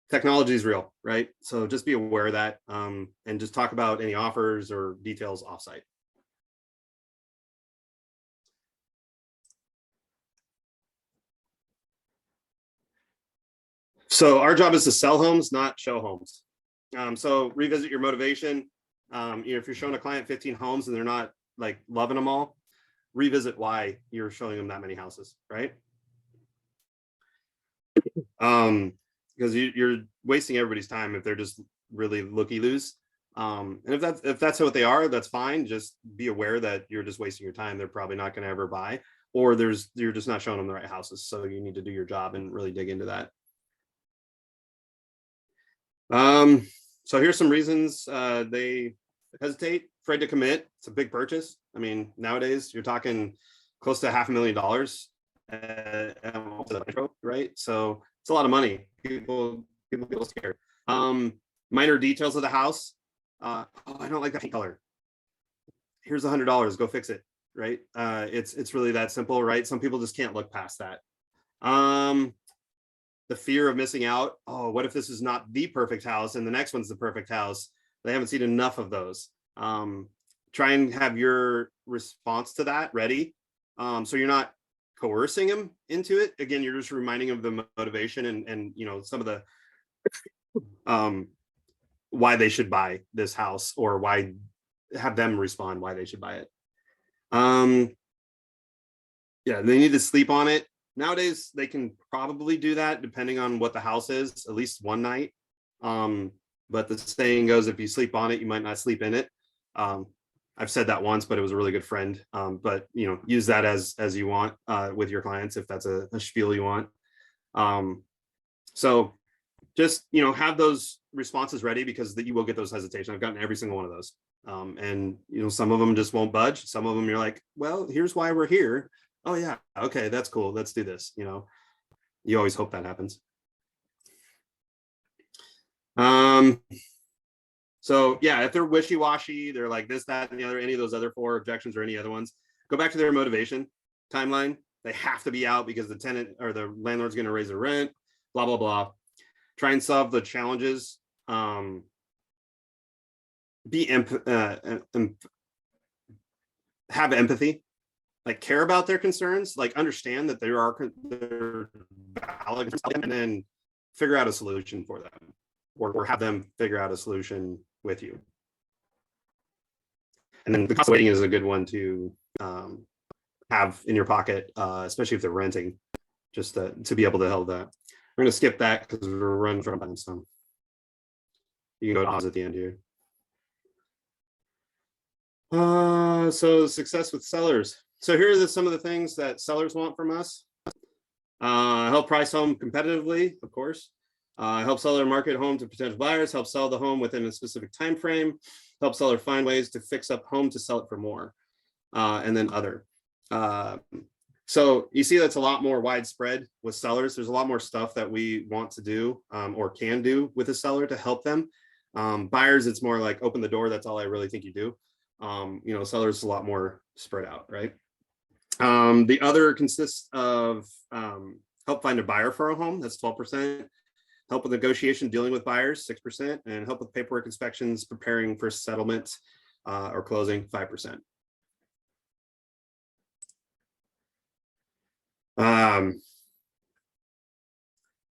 Technology is real, right? So just be aware of that, and just talk about any offers or details offsite. So our job is to sell homes, not show homes. So revisit your motivation. If you're showing a client 15 homes and they're not like loving them all, revisit why you're showing them that many houses, right? Because you're wasting everybody's time if they're just really looky-loos. And if that's what they are, that's fine. Just be aware that you're just wasting your time. They're probably not going to ever buy, or you're just not showing them the right houses. So you need to do your job and really dig into that. So here's some reasons they hesitate, afraid to commit. It's a big purchase. I mean, nowadays you're talking close to $500,000, right? So it's a lot of money. People get scared. Minor details of the house. Oh, I don't like that paint color. Here's $100. Go fix it, right? It's really that simple, right? Some people just can't look past that. The fear of missing out. Oh, what if this is not the perfect house and the next one's the perfect house? They haven't seen enough of those. Try and have your response to that ready. So you're not coercing them into it. Again, you're just reminding them of the motivation and some of the why they should buy this house, or why have them respond why they should buy it. Yeah, they need to sleep on it. Nowadays, they can probably do that depending on what the house is, at least one night. But the saying goes, if you sleep on it, you might not sleep in it. I've said that once, but it was a really good friend. But use that as you want with your clients, if that's a spiel you want. So just have those responses ready, because you will get those hesitations. I've gotten every single one of those. And some of them just won't budge. Some of them you're like, well, here's why we're here. Oh yeah, okay, that's cool. Let's do this. You always hope that happens. So yeah, if they're wishy-washy, they're like this, that, and the other, any of those other 4 objections or any other ones, go back to their motivation timeline. They have to be out because the tenant or the landlord's going to raise the rent, blah, blah, blah. Try and solve the challenges. Have empathy, like care about their concerns, like understand that they're valid, and then figure out a solution for them, or have them figure out a solution with you. And then the cost of waiting is a good one to have in your pocket, especially if they're renting, just to be able to help that. We're going to skip that because we're running from time. So you can go to pause at the end here. So success with sellers. So here are some of the things that sellers want from us. Help price home competitively, of course. Help seller market home to potential buyers. Help sell the home within a specific time frame. Help seller find ways to fix up home to sell it for more. And then other. So you see that's a lot more widespread with sellers. There's a lot more stuff that we want to do or can do with a seller to help them. Buyers, it's more like open the door. That's all I really think you do. Sellers is a lot more spread out, right? The other consists of help find a buyer for a home. That's 12%. Help with negotiation, dealing with buyers, 6%, and help with paperwork inspections, preparing for settlement or closing, 5%.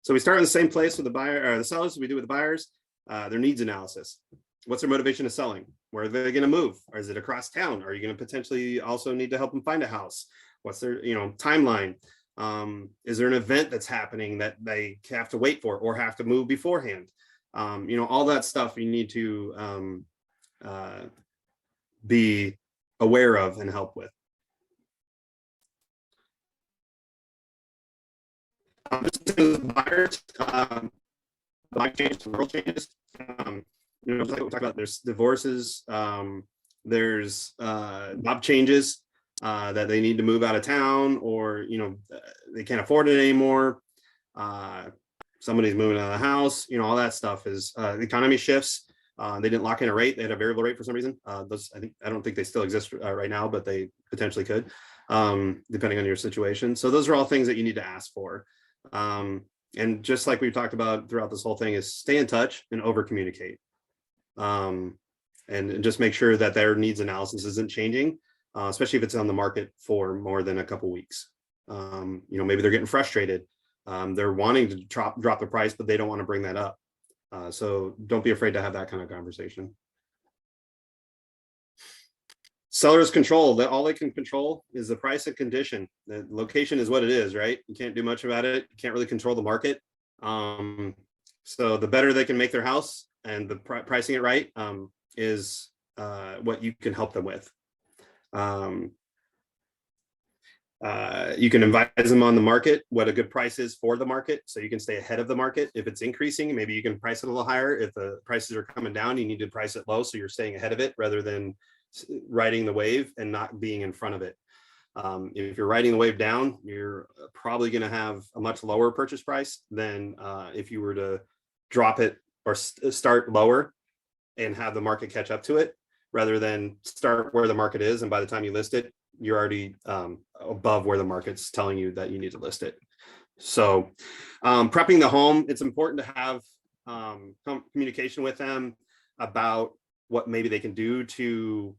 So we start in the same place with the buyer or the sellers as we do with the buyers. Their needs analysis. What's their motivation of selling? Where are they going to move? Or is it across town? Are you going to potentially also need to help them find a house? What's their timeline? Is there an event that's happening that they have to wait for or have to move beforehand? All that stuff you need to be aware of and help with. Buyers, life changes, the world changes. you know, like we talked about, there's divorces, there's job changes, that they need to move out of town, or, you know, they can't afford it anymore. Somebody's moving out of the house, you know, all that stuff is, the economy shifts. They didn't lock in a rate. They had a variable rate for some reason. Those, I don't think they still exist right now, but they potentially could, depending on your situation. So those are all things that you need to ask for. And just like we've talked about throughout this whole thing, is stay in touch and over communicate. And just make sure that their needs analysis isn't changing, especially if it's on the market for more than a couple weeks. You know, maybe they're getting frustrated. They're wanting to drop the price, but they don't want to bring that up. So don't be afraid to have that kind of conversation. Sellers control that, all they can control is the price and condition. The location is what it is, right? You can't do much about it. You can't really control the market. So the better they can make their house and the pricing it right, is what you can help them with. You can advise them on the market, what a good price is for the market, so you can stay ahead of the market. If it's increasing, maybe you can price it a little higher. If the prices are coming down, you need to price it low, so you're staying ahead of it rather than riding the wave and not being in front of it. If you're riding the wave down, you're probably going to have a much lower purchase price than if you were to drop it or start lower and have the market catch up to it, rather than start where the market is, and by the time you list it, you're already above where the market's telling you that you need to list it. So prepping the home, it's important to have communication with them about what maybe they can do to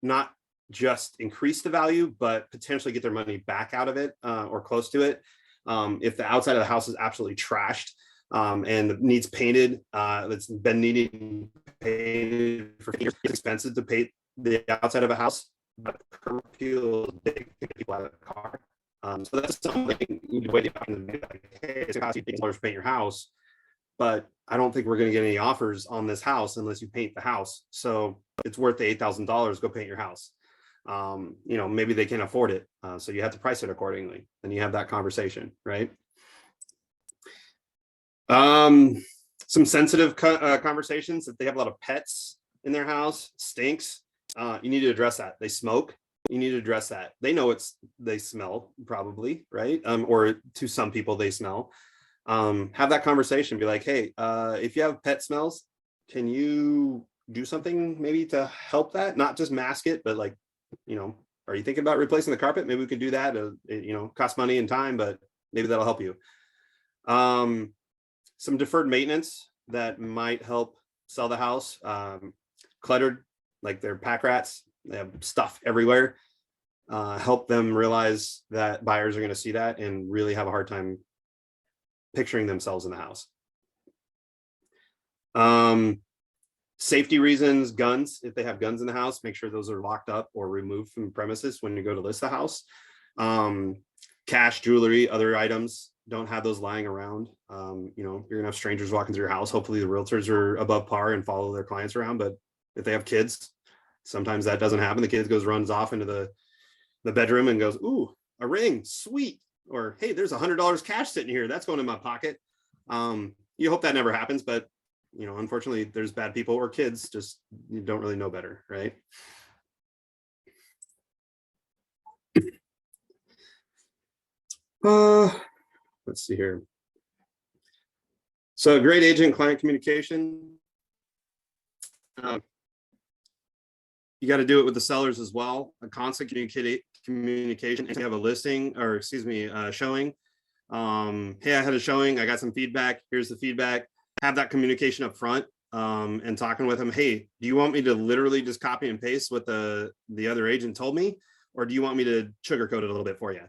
not just increase the value, but potentially get their money back out of it, or close to it. If the outside of the house is absolutely trashed, and needs painted, it's been needing painted for years, it's expensive to paint the outside of a house, but curb appeal is big to get people out of the car. So that's something you need to wait and be like, hey, it's going to cost you $8 to paint your house, but I don't think we're going to get any offers on this house unless you paint the house. So it's worth the $8,000, go paint your house. You know, maybe they can't afford it. So you have to price it accordingly. And you have that conversation, right? Some sensitive conversations. If they have a lot of pets in their house, stinks. You need to address that. They smoke. You need to address that. They know they smell probably, right? Or to some people they smell. Have that conversation. Be like, hey, if you have pet smells, can you do something maybe to help that? Not just mask it, but like, you know, are you thinking about replacing the carpet? Maybe we could do that. You know, cost money and time, but maybe that'll help you. Some deferred maintenance that might help sell the house. Cluttered, like they're pack rats. They have stuff everywhere. Help them realize that buyers are going to see that and really have a hard time picturing themselves in the house. Safety reasons, guns. If they have guns in the house, make sure those are locked up or removed from the premises when you go to list the house. Cash, jewelry, other items, don't have those lying around. You know, you're gonna have strangers walking through your house. Hopefully the realtors are above par and follow their clients around, but if they have kids, sometimes that doesn't happen. The kid runs off into the bedroom and goes, ooh, a ring, sweet. Or, hey, there's $100 cash sitting here. That's going in my pocket. You hope that never happens, but you know, unfortunately there's bad people or kids just you don't really know better, right? Let's see here. So great agent client communication. You got to do it with the sellers as well. A constant communication. If you have a listing, or excuse me, showing. Hey, I had a showing. I got some feedback. Here's the feedback. Have that communication up front, and talking with them. Hey, do you want me to literally just copy and paste what the other agent told me, or do you want me to sugarcoat it a little bit for you?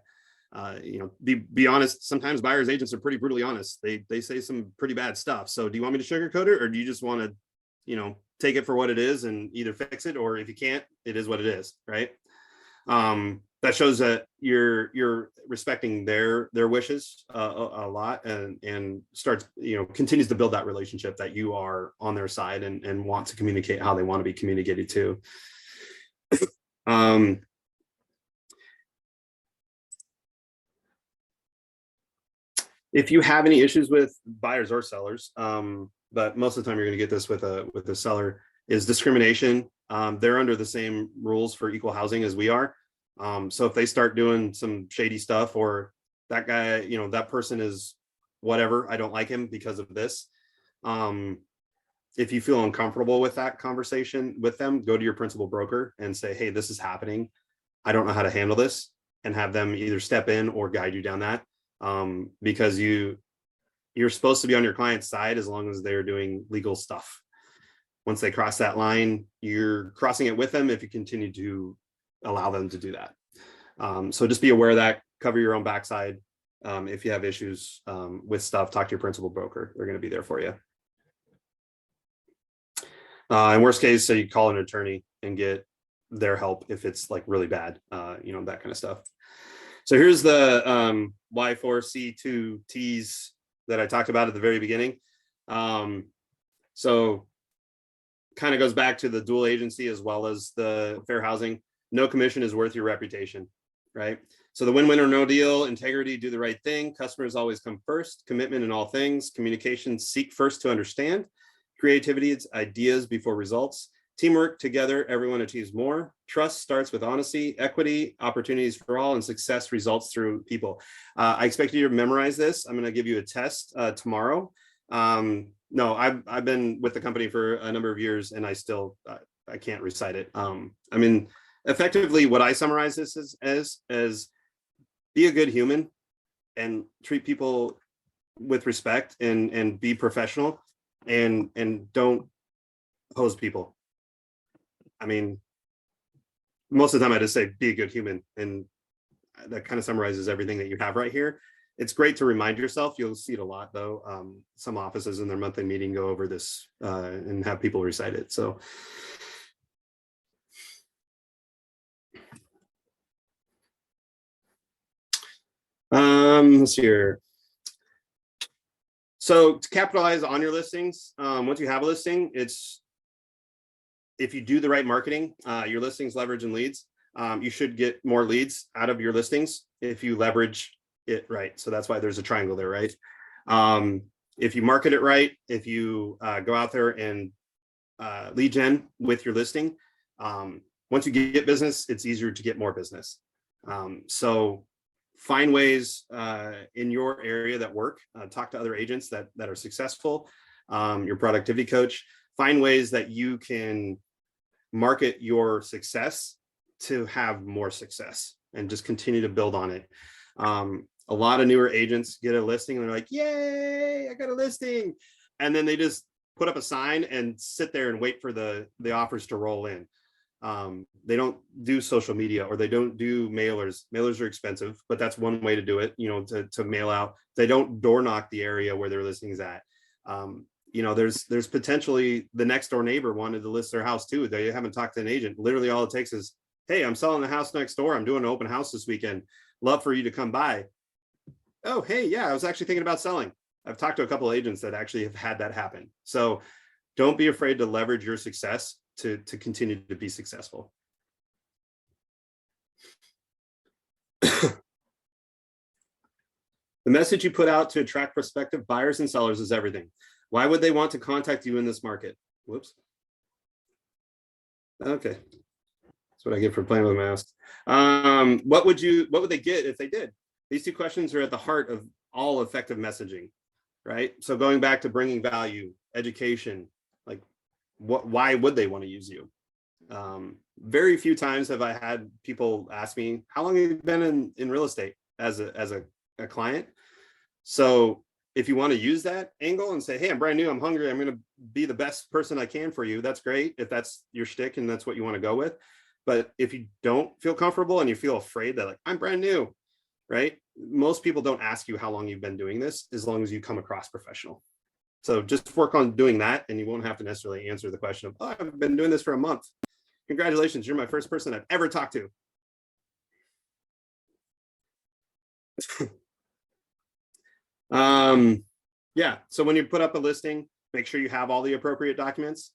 You know, be honest. Sometimes buyers agents are pretty brutally honest. They say some pretty bad stuff. So do you want me to sugarcoat it, or do you just want to, you know, take it for what it is and either fix it, or if you can't, it is what it is, right? That shows that you're respecting their wishes a lot, and starts, you know, continues to build that relationship that you are on their side and want to communicate how they want to be communicated to. If you have any issues with buyers or sellers, but most of the time you're going to get this with a seller, is discrimination. They're under the same rules for equal housing as we are. So if they start doing some shady stuff, or that guy, you know, that person is whatever, I don't like him because of this. If you feel uncomfortable with that conversation with them, go to your principal broker and say, hey, this is happening. I don't know how to handle this, and have them either step in or guide you down that. Because you're supposed to be on your client's side as long as they're doing legal stuff. Once they cross that line, you're crossing it with them if you continue to allow them to do that. So just be aware of that, cover your own backside. If you have issues with stuff, talk to your principal broker. They're going to be there for you. In worst case, so you call an attorney and get their help if it's like really bad, you know, that kind of stuff. So here's the Y4C2Ts that I talked about at the very beginning. So kind of goes back to the dual agency as well as the fair housing. No commission is worth your reputation, right? So the win-win or no deal, integrity, do the right thing. Customers always come first. Commitment in all things. Communication, seek first to understand. Creativity, it's ideas before results. Teamwork, together, everyone achieves more. Trust starts with honesty, equity, opportunities for all, and success results through people. I expect you to memorize this. I'm going to give you a test tomorrow. No, I've been with the company for a number of years, and I still I can't recite it. I mean, effectively, what I summarize this as be a good human and treat people with respect and be professional, and don't hose people. I mean, most of the time I just say be a good human, and that kind of summarizes everything that you have right here. It's great to remind yourself. You'll see it a lot though. Some offices in their monthly meeting go over this and have people recite it. So let's see here. So to capitalize on your listings, once you have a listing, if you do the right marketing, your listings, leverage, and leads, you should get more leads out of your listings if you leverage it right. So that's why there's a triangle there, right? If you market it right, if you go out there and lead gen with your listing, once you get business, it's easier to get more business. So find ways in your area that work. Talk to other agents that are successful. Your productivity coach. Find ways that you can market your success to have more success, and just continue to build on it. A lot of newer agents get a listing and they're like, yay, I got a listing. And then they just put up a sign and sit there and wait for the offers to roll in. They don't do social media, or they don't do mailers. Mailers are expensive, but that's one way to do it, you know, to mail out. They don't door knock the area where their listing is at. You know, there's potentially the next door neighbor wanted to list their house too. They haven't talked to an agent. Literally all it takes is, hey, I'm selling the house next door. I'm doing an open house this weekend. Love for you to come by. Oh, hey, yeah, I was actually thinking about selling. I've talked to a couple of agents that actually have had that happen. So don't be afraid to leverage your success to continue to be successful. The message you put out to attract prospective buyers and sellers is everything. Why would they want to contact you in this market? Whoops. Okay. That's what I get for playing with my mouse. What would they get if they did? These two questions are at the heart of all effective messaging, right? So going back to bringing value, education, like why would they want to use you? Very few times have I had people ask me, how long have you been in real estate as a client? So if you want to use that angle and say, hey, I'm brand new, I'm hungry, I'm going to be the best person I can for you, that's great if that's your shtick and that's what you want to go with. But if you don't feel comfortable and you feel afraid that, like, I'm brand new, right? Most people don't ask you how long you've been doing this, as long as you come across professional. So just work on doing that, and you won't have to necessarily answer the question of, oh, I've been doing this for a month. Congratulations, you're my first person I've ever talked to. Yeah, so when you put up a listing, make sure you have all the appropriate documents.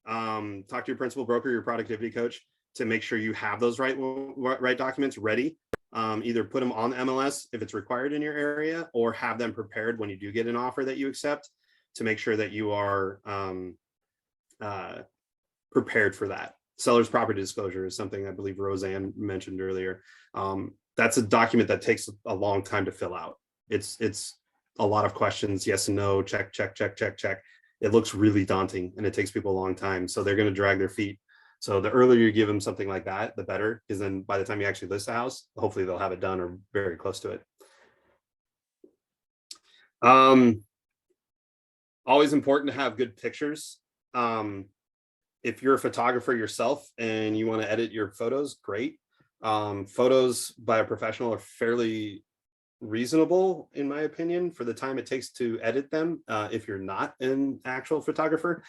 Talk to your principal broker, your productivity coach, to make sure you have those right documents ready. Either put them on the MLS if it's required in your area, or have them prepared when you do get an offer that you accept. to make sure that you are prepared for that. Seller's property disclosure is something I believe Roseanne mentioned earlier. That's a document that takes a long time to fill out. It's a lot of questions, yes and no, check, check, check, check, check. It looks really daunting and it takes people a long time. So they're going to drag their feet. So the earlier you give them something like that, the better, because then by the time you actually list the house, hopefully they'll have it done or very close to it. Always important to have good pictures. If you're a photographer yourself and you want to edit your photos, great. Photos by a professional are fairly reasonable, in my opinion, for the time it takes to edit them. If you're not an actual photographer,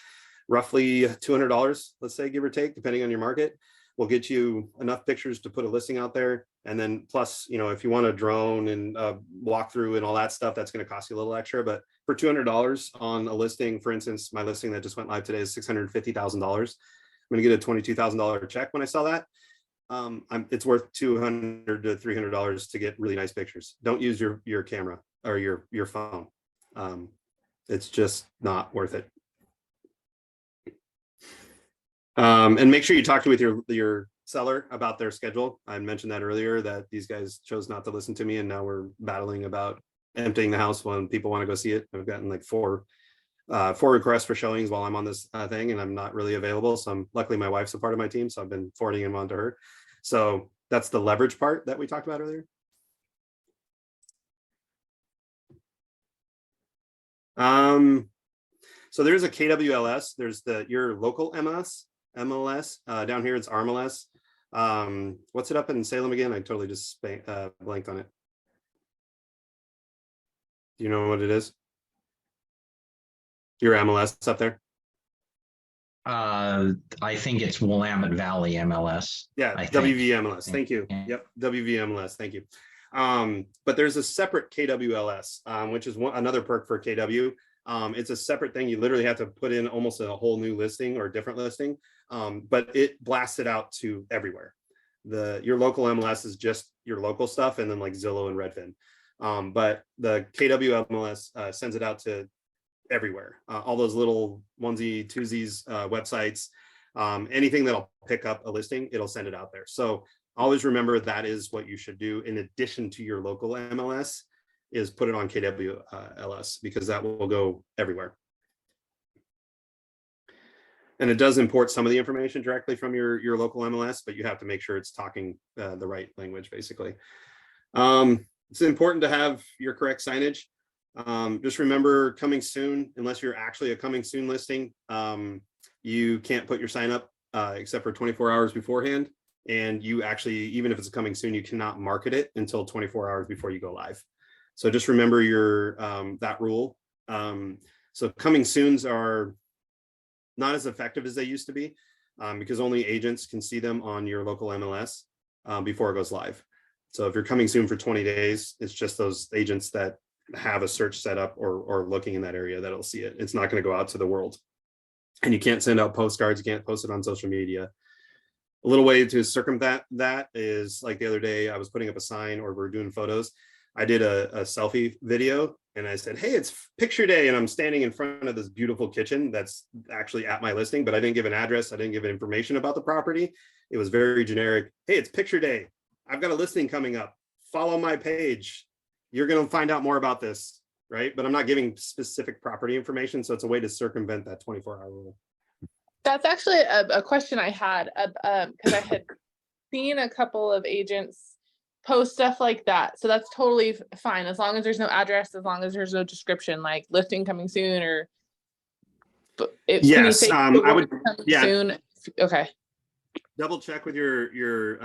roughly $200, let's say, give or take, depending on your market, will get you enough pictures to put a listing out there. And then plus, if you want a drone and walk through and all that stuff, that's going to cost you a little extra. But for $200 on a listing, for instance, my listing that just went live today is $650,000. I'm going to get a $22,000 check when I sell that. It's worth $200 to $300 to get really nice pictures. Don't use your camera or your phone. It's just not worth it. And make sure you talk with your seller about their schedule. I mentioned that earlier, that these guys chose not to listen to me, and now we're battling about emptying the house when people want to go see it. I've gotten like four requests for showings while I'm on this thing, and I'm not really available. So luckily my wife's a part of my team, so I've been forwarding them on to her. So that's the leverage part that we talked about earlier. So there's a KWLS. There's your local MLS. Down here it's RMLS. What's it up in Salem again? I totally just blanked on it. Do you know what it is? Your MLS up there? I think it's Willamette Valley MLS. Yeah, I think. WVMLS. Thank you. Yeah. Yep, WVMLS. Thank you. But there's a separate KWLS, which is another perk for KW. It's a separate thing. You literally have to put in almost a whole new listing or different listing, but it blasts it out to everywhere. Your local MLS is just your local stuff, and then like Zillow and Redfin. But the KW MLS sends it out to everywhere. All those little onesie twosies websites, anything that'll pick up a listing, it'll send it out there. So always remember that is what you should do in addition to your local MLS, is put it on KWLS, because that will go everywhere. And it does import some of the information directly from your local MLS, but you have to make sure it's talking the right language, basically. It's important to have your correct signage. Just remember, coming soon, unless you're actually a coming soon listing, you can't put your sign up except for 24 hours beforehand. And you actually, even if it's coming soon, you cannot market it until 24 hours before you go live. So just remember that rule. So coming soons are not as effective as they used to be, because only agents can see them on your local MLS before it goes live. So if you're coming soon for 20 days, it's just those agents that have a search set up or looking in that area that'll see it. It's not going to go out to the world. And you can't send out postcards. You can't post it on social media. A little way to circumvent that is, like the other day, I was putting up a sign, or we're doing photos. I did a selfie video, and I said, hey, it's picture day. And I'm standing in front of this beautiful kitchen that's actually at my listing, but I didn't give an address. I didn't give information about the property. It was very generic. Hey, it's picture day. I've got a listing coming up. Follow my page. You're going to find out more about this, right? But I'm not giving specific property information. So it's a way to circumvent that 24-hour rule. That's actually a question I had, because I had seen a couple of agents post stuff like that. So that's totally fine, as long as there's no address, as long as there's no description, like listing coming soon, or yes, I would. Yeah. Soon. Okay. Double check with your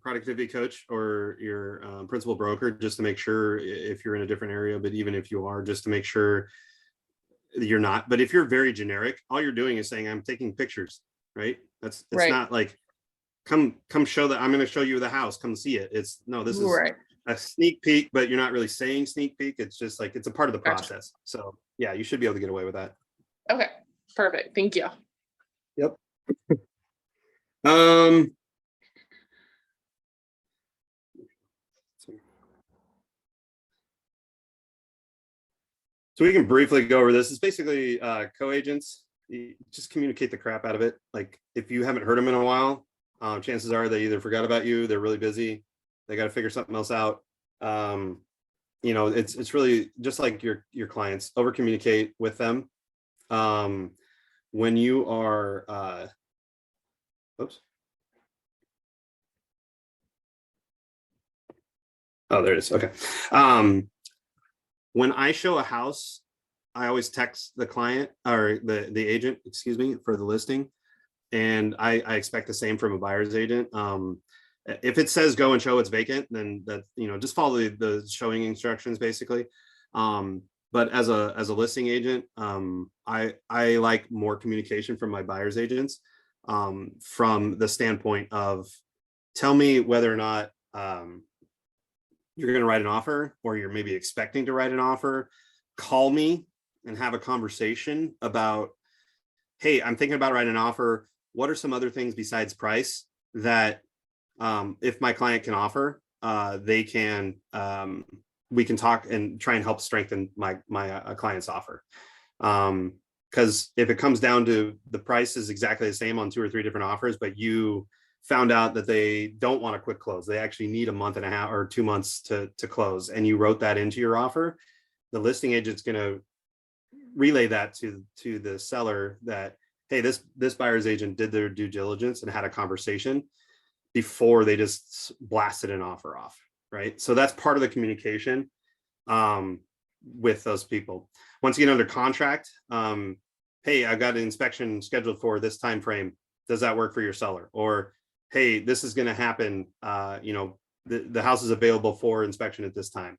productivity coach or your principal broker, just to make sure if you're in a different area, but even if you are, just to make sure you're not. But if you're very generic, all you're doing is saying, I'm taking pictures, right? It's right. Not like, come show that I'm going to show you the house, come see it. This is right. A sneak peek, but you're not really saying sneak peek. It's just like, it's a part of the process. So yeah, you should be able to get away with that. Okay, perfect. Thank you. Yep. So we can briefly go over this. It's basically co-agents. You just communicate the crap out of it. Like if you haven't heard them in a while, chances are they either forgot about you, they're really busy, they got to figure something else out. You know, it's really just like your clients. Over communicate with them. When you are, oops. Oh, there it is. Okay. When I show a house, I always text the client or the agent, excuse me, for the listing. And I expect the same from a buyer's agent. If it says go and show it's vacant, then that, you know, just follow the showing instructions basically. But as a listing agent, I like more communication from my buyer's agents, from the standpoint of tell me whether or not you're going to write an offer, or you're maybe expecting to write an offer. Call me and have a conversation about, hey, I'm thinking about writing an offer. What are some other things besides price that if my client can offer, they can, we can talk and try and help strengthen my client's offer. Because if it comes down to the price is exactly the same on 2 or 3 different offers, but you found out that they don't want a quick close, they actually need a month and a half or 2 months to close, and you wrote that into your offer, the listing agent's going to relay that to the seller that, hey, this buyer's agent did their due diligence and had a conversation before they just blasted an offer off, right? So that's part of the communication with those people. Once you get under contract, hey, I got an inspection scheduled for this time frame, does that work for your seller? Or hey, this is going to happen, you know, the house is available for inspection at this time.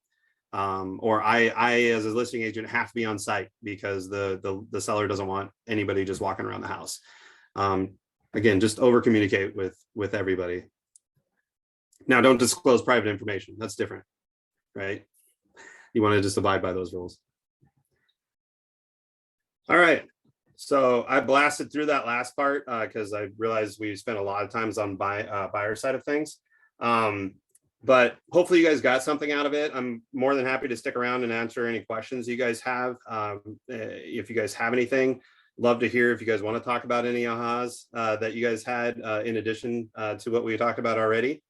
Or I as a listing agent have to be on site because the seller doesn't want anybody just walking around the house. Again, just over communicate with everybody. Now, don't disclose private information. That's different, right? You want to just abide by those rules. All right. So I blasted through that last part because I realized we spent a lot of times on buyer side of things. But hopefully you guys got something out of it. I'm more than happy to stick around and answer any questions you guys have. If you guys have anything, love to hear if you guys want to talk about any ahas that you guys had in addition to what we talked about already.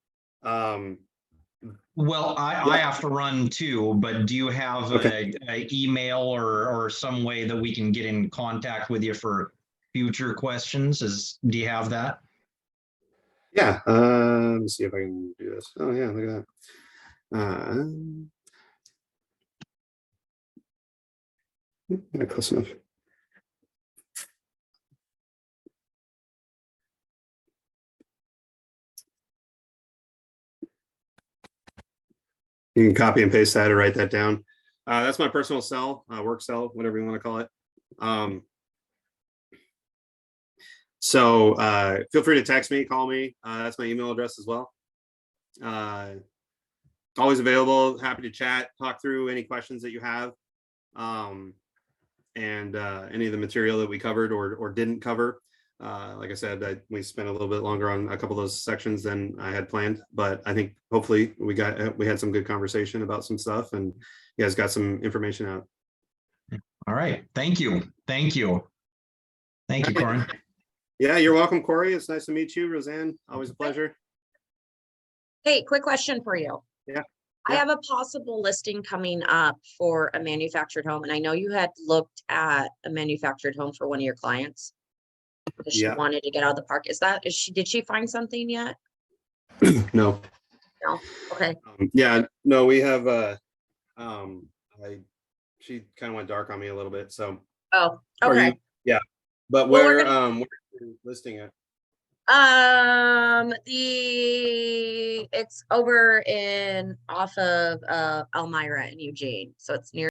Well, I have to run too, but do you have a email or some way that we can get in contact with you for future questions? Do you have that? Yeah, let me see if I can do this. Oh yeah, look at that. Not close enough. You can copy and paste that or write that down. That's my personal cell, work cell, whatever you want to call it. So feel free to text me, call me. That's my email address as well. Always available, happy to chat, talk through any questions that you have. And any of the material that we covered or didn't cover. Like I said, we spent a little bit longer on a couple of those sections than I had planned, but I think hopefully we had some good conversation about some stuff and you guys got some information out. All right. Thank you. Thank you. Thank you, Corin. Yeah, you're welcome, Corey. It's nice to meet you, Roseanne. Always a pleasure. Hey, quick question for you. Yeah. I have a possible listing coming up for a manufactured home, and I know you had looked at a manufactured home for one of your clients. Because she wanted to get out of the park. Did she find something yet? No. No. Okay. Yeah, no, we have she kind of went dark on me a little bit. So Oh, okay. Yeah. But Well, where are you listing it? It's over off of Elmira in Eugene. So it's near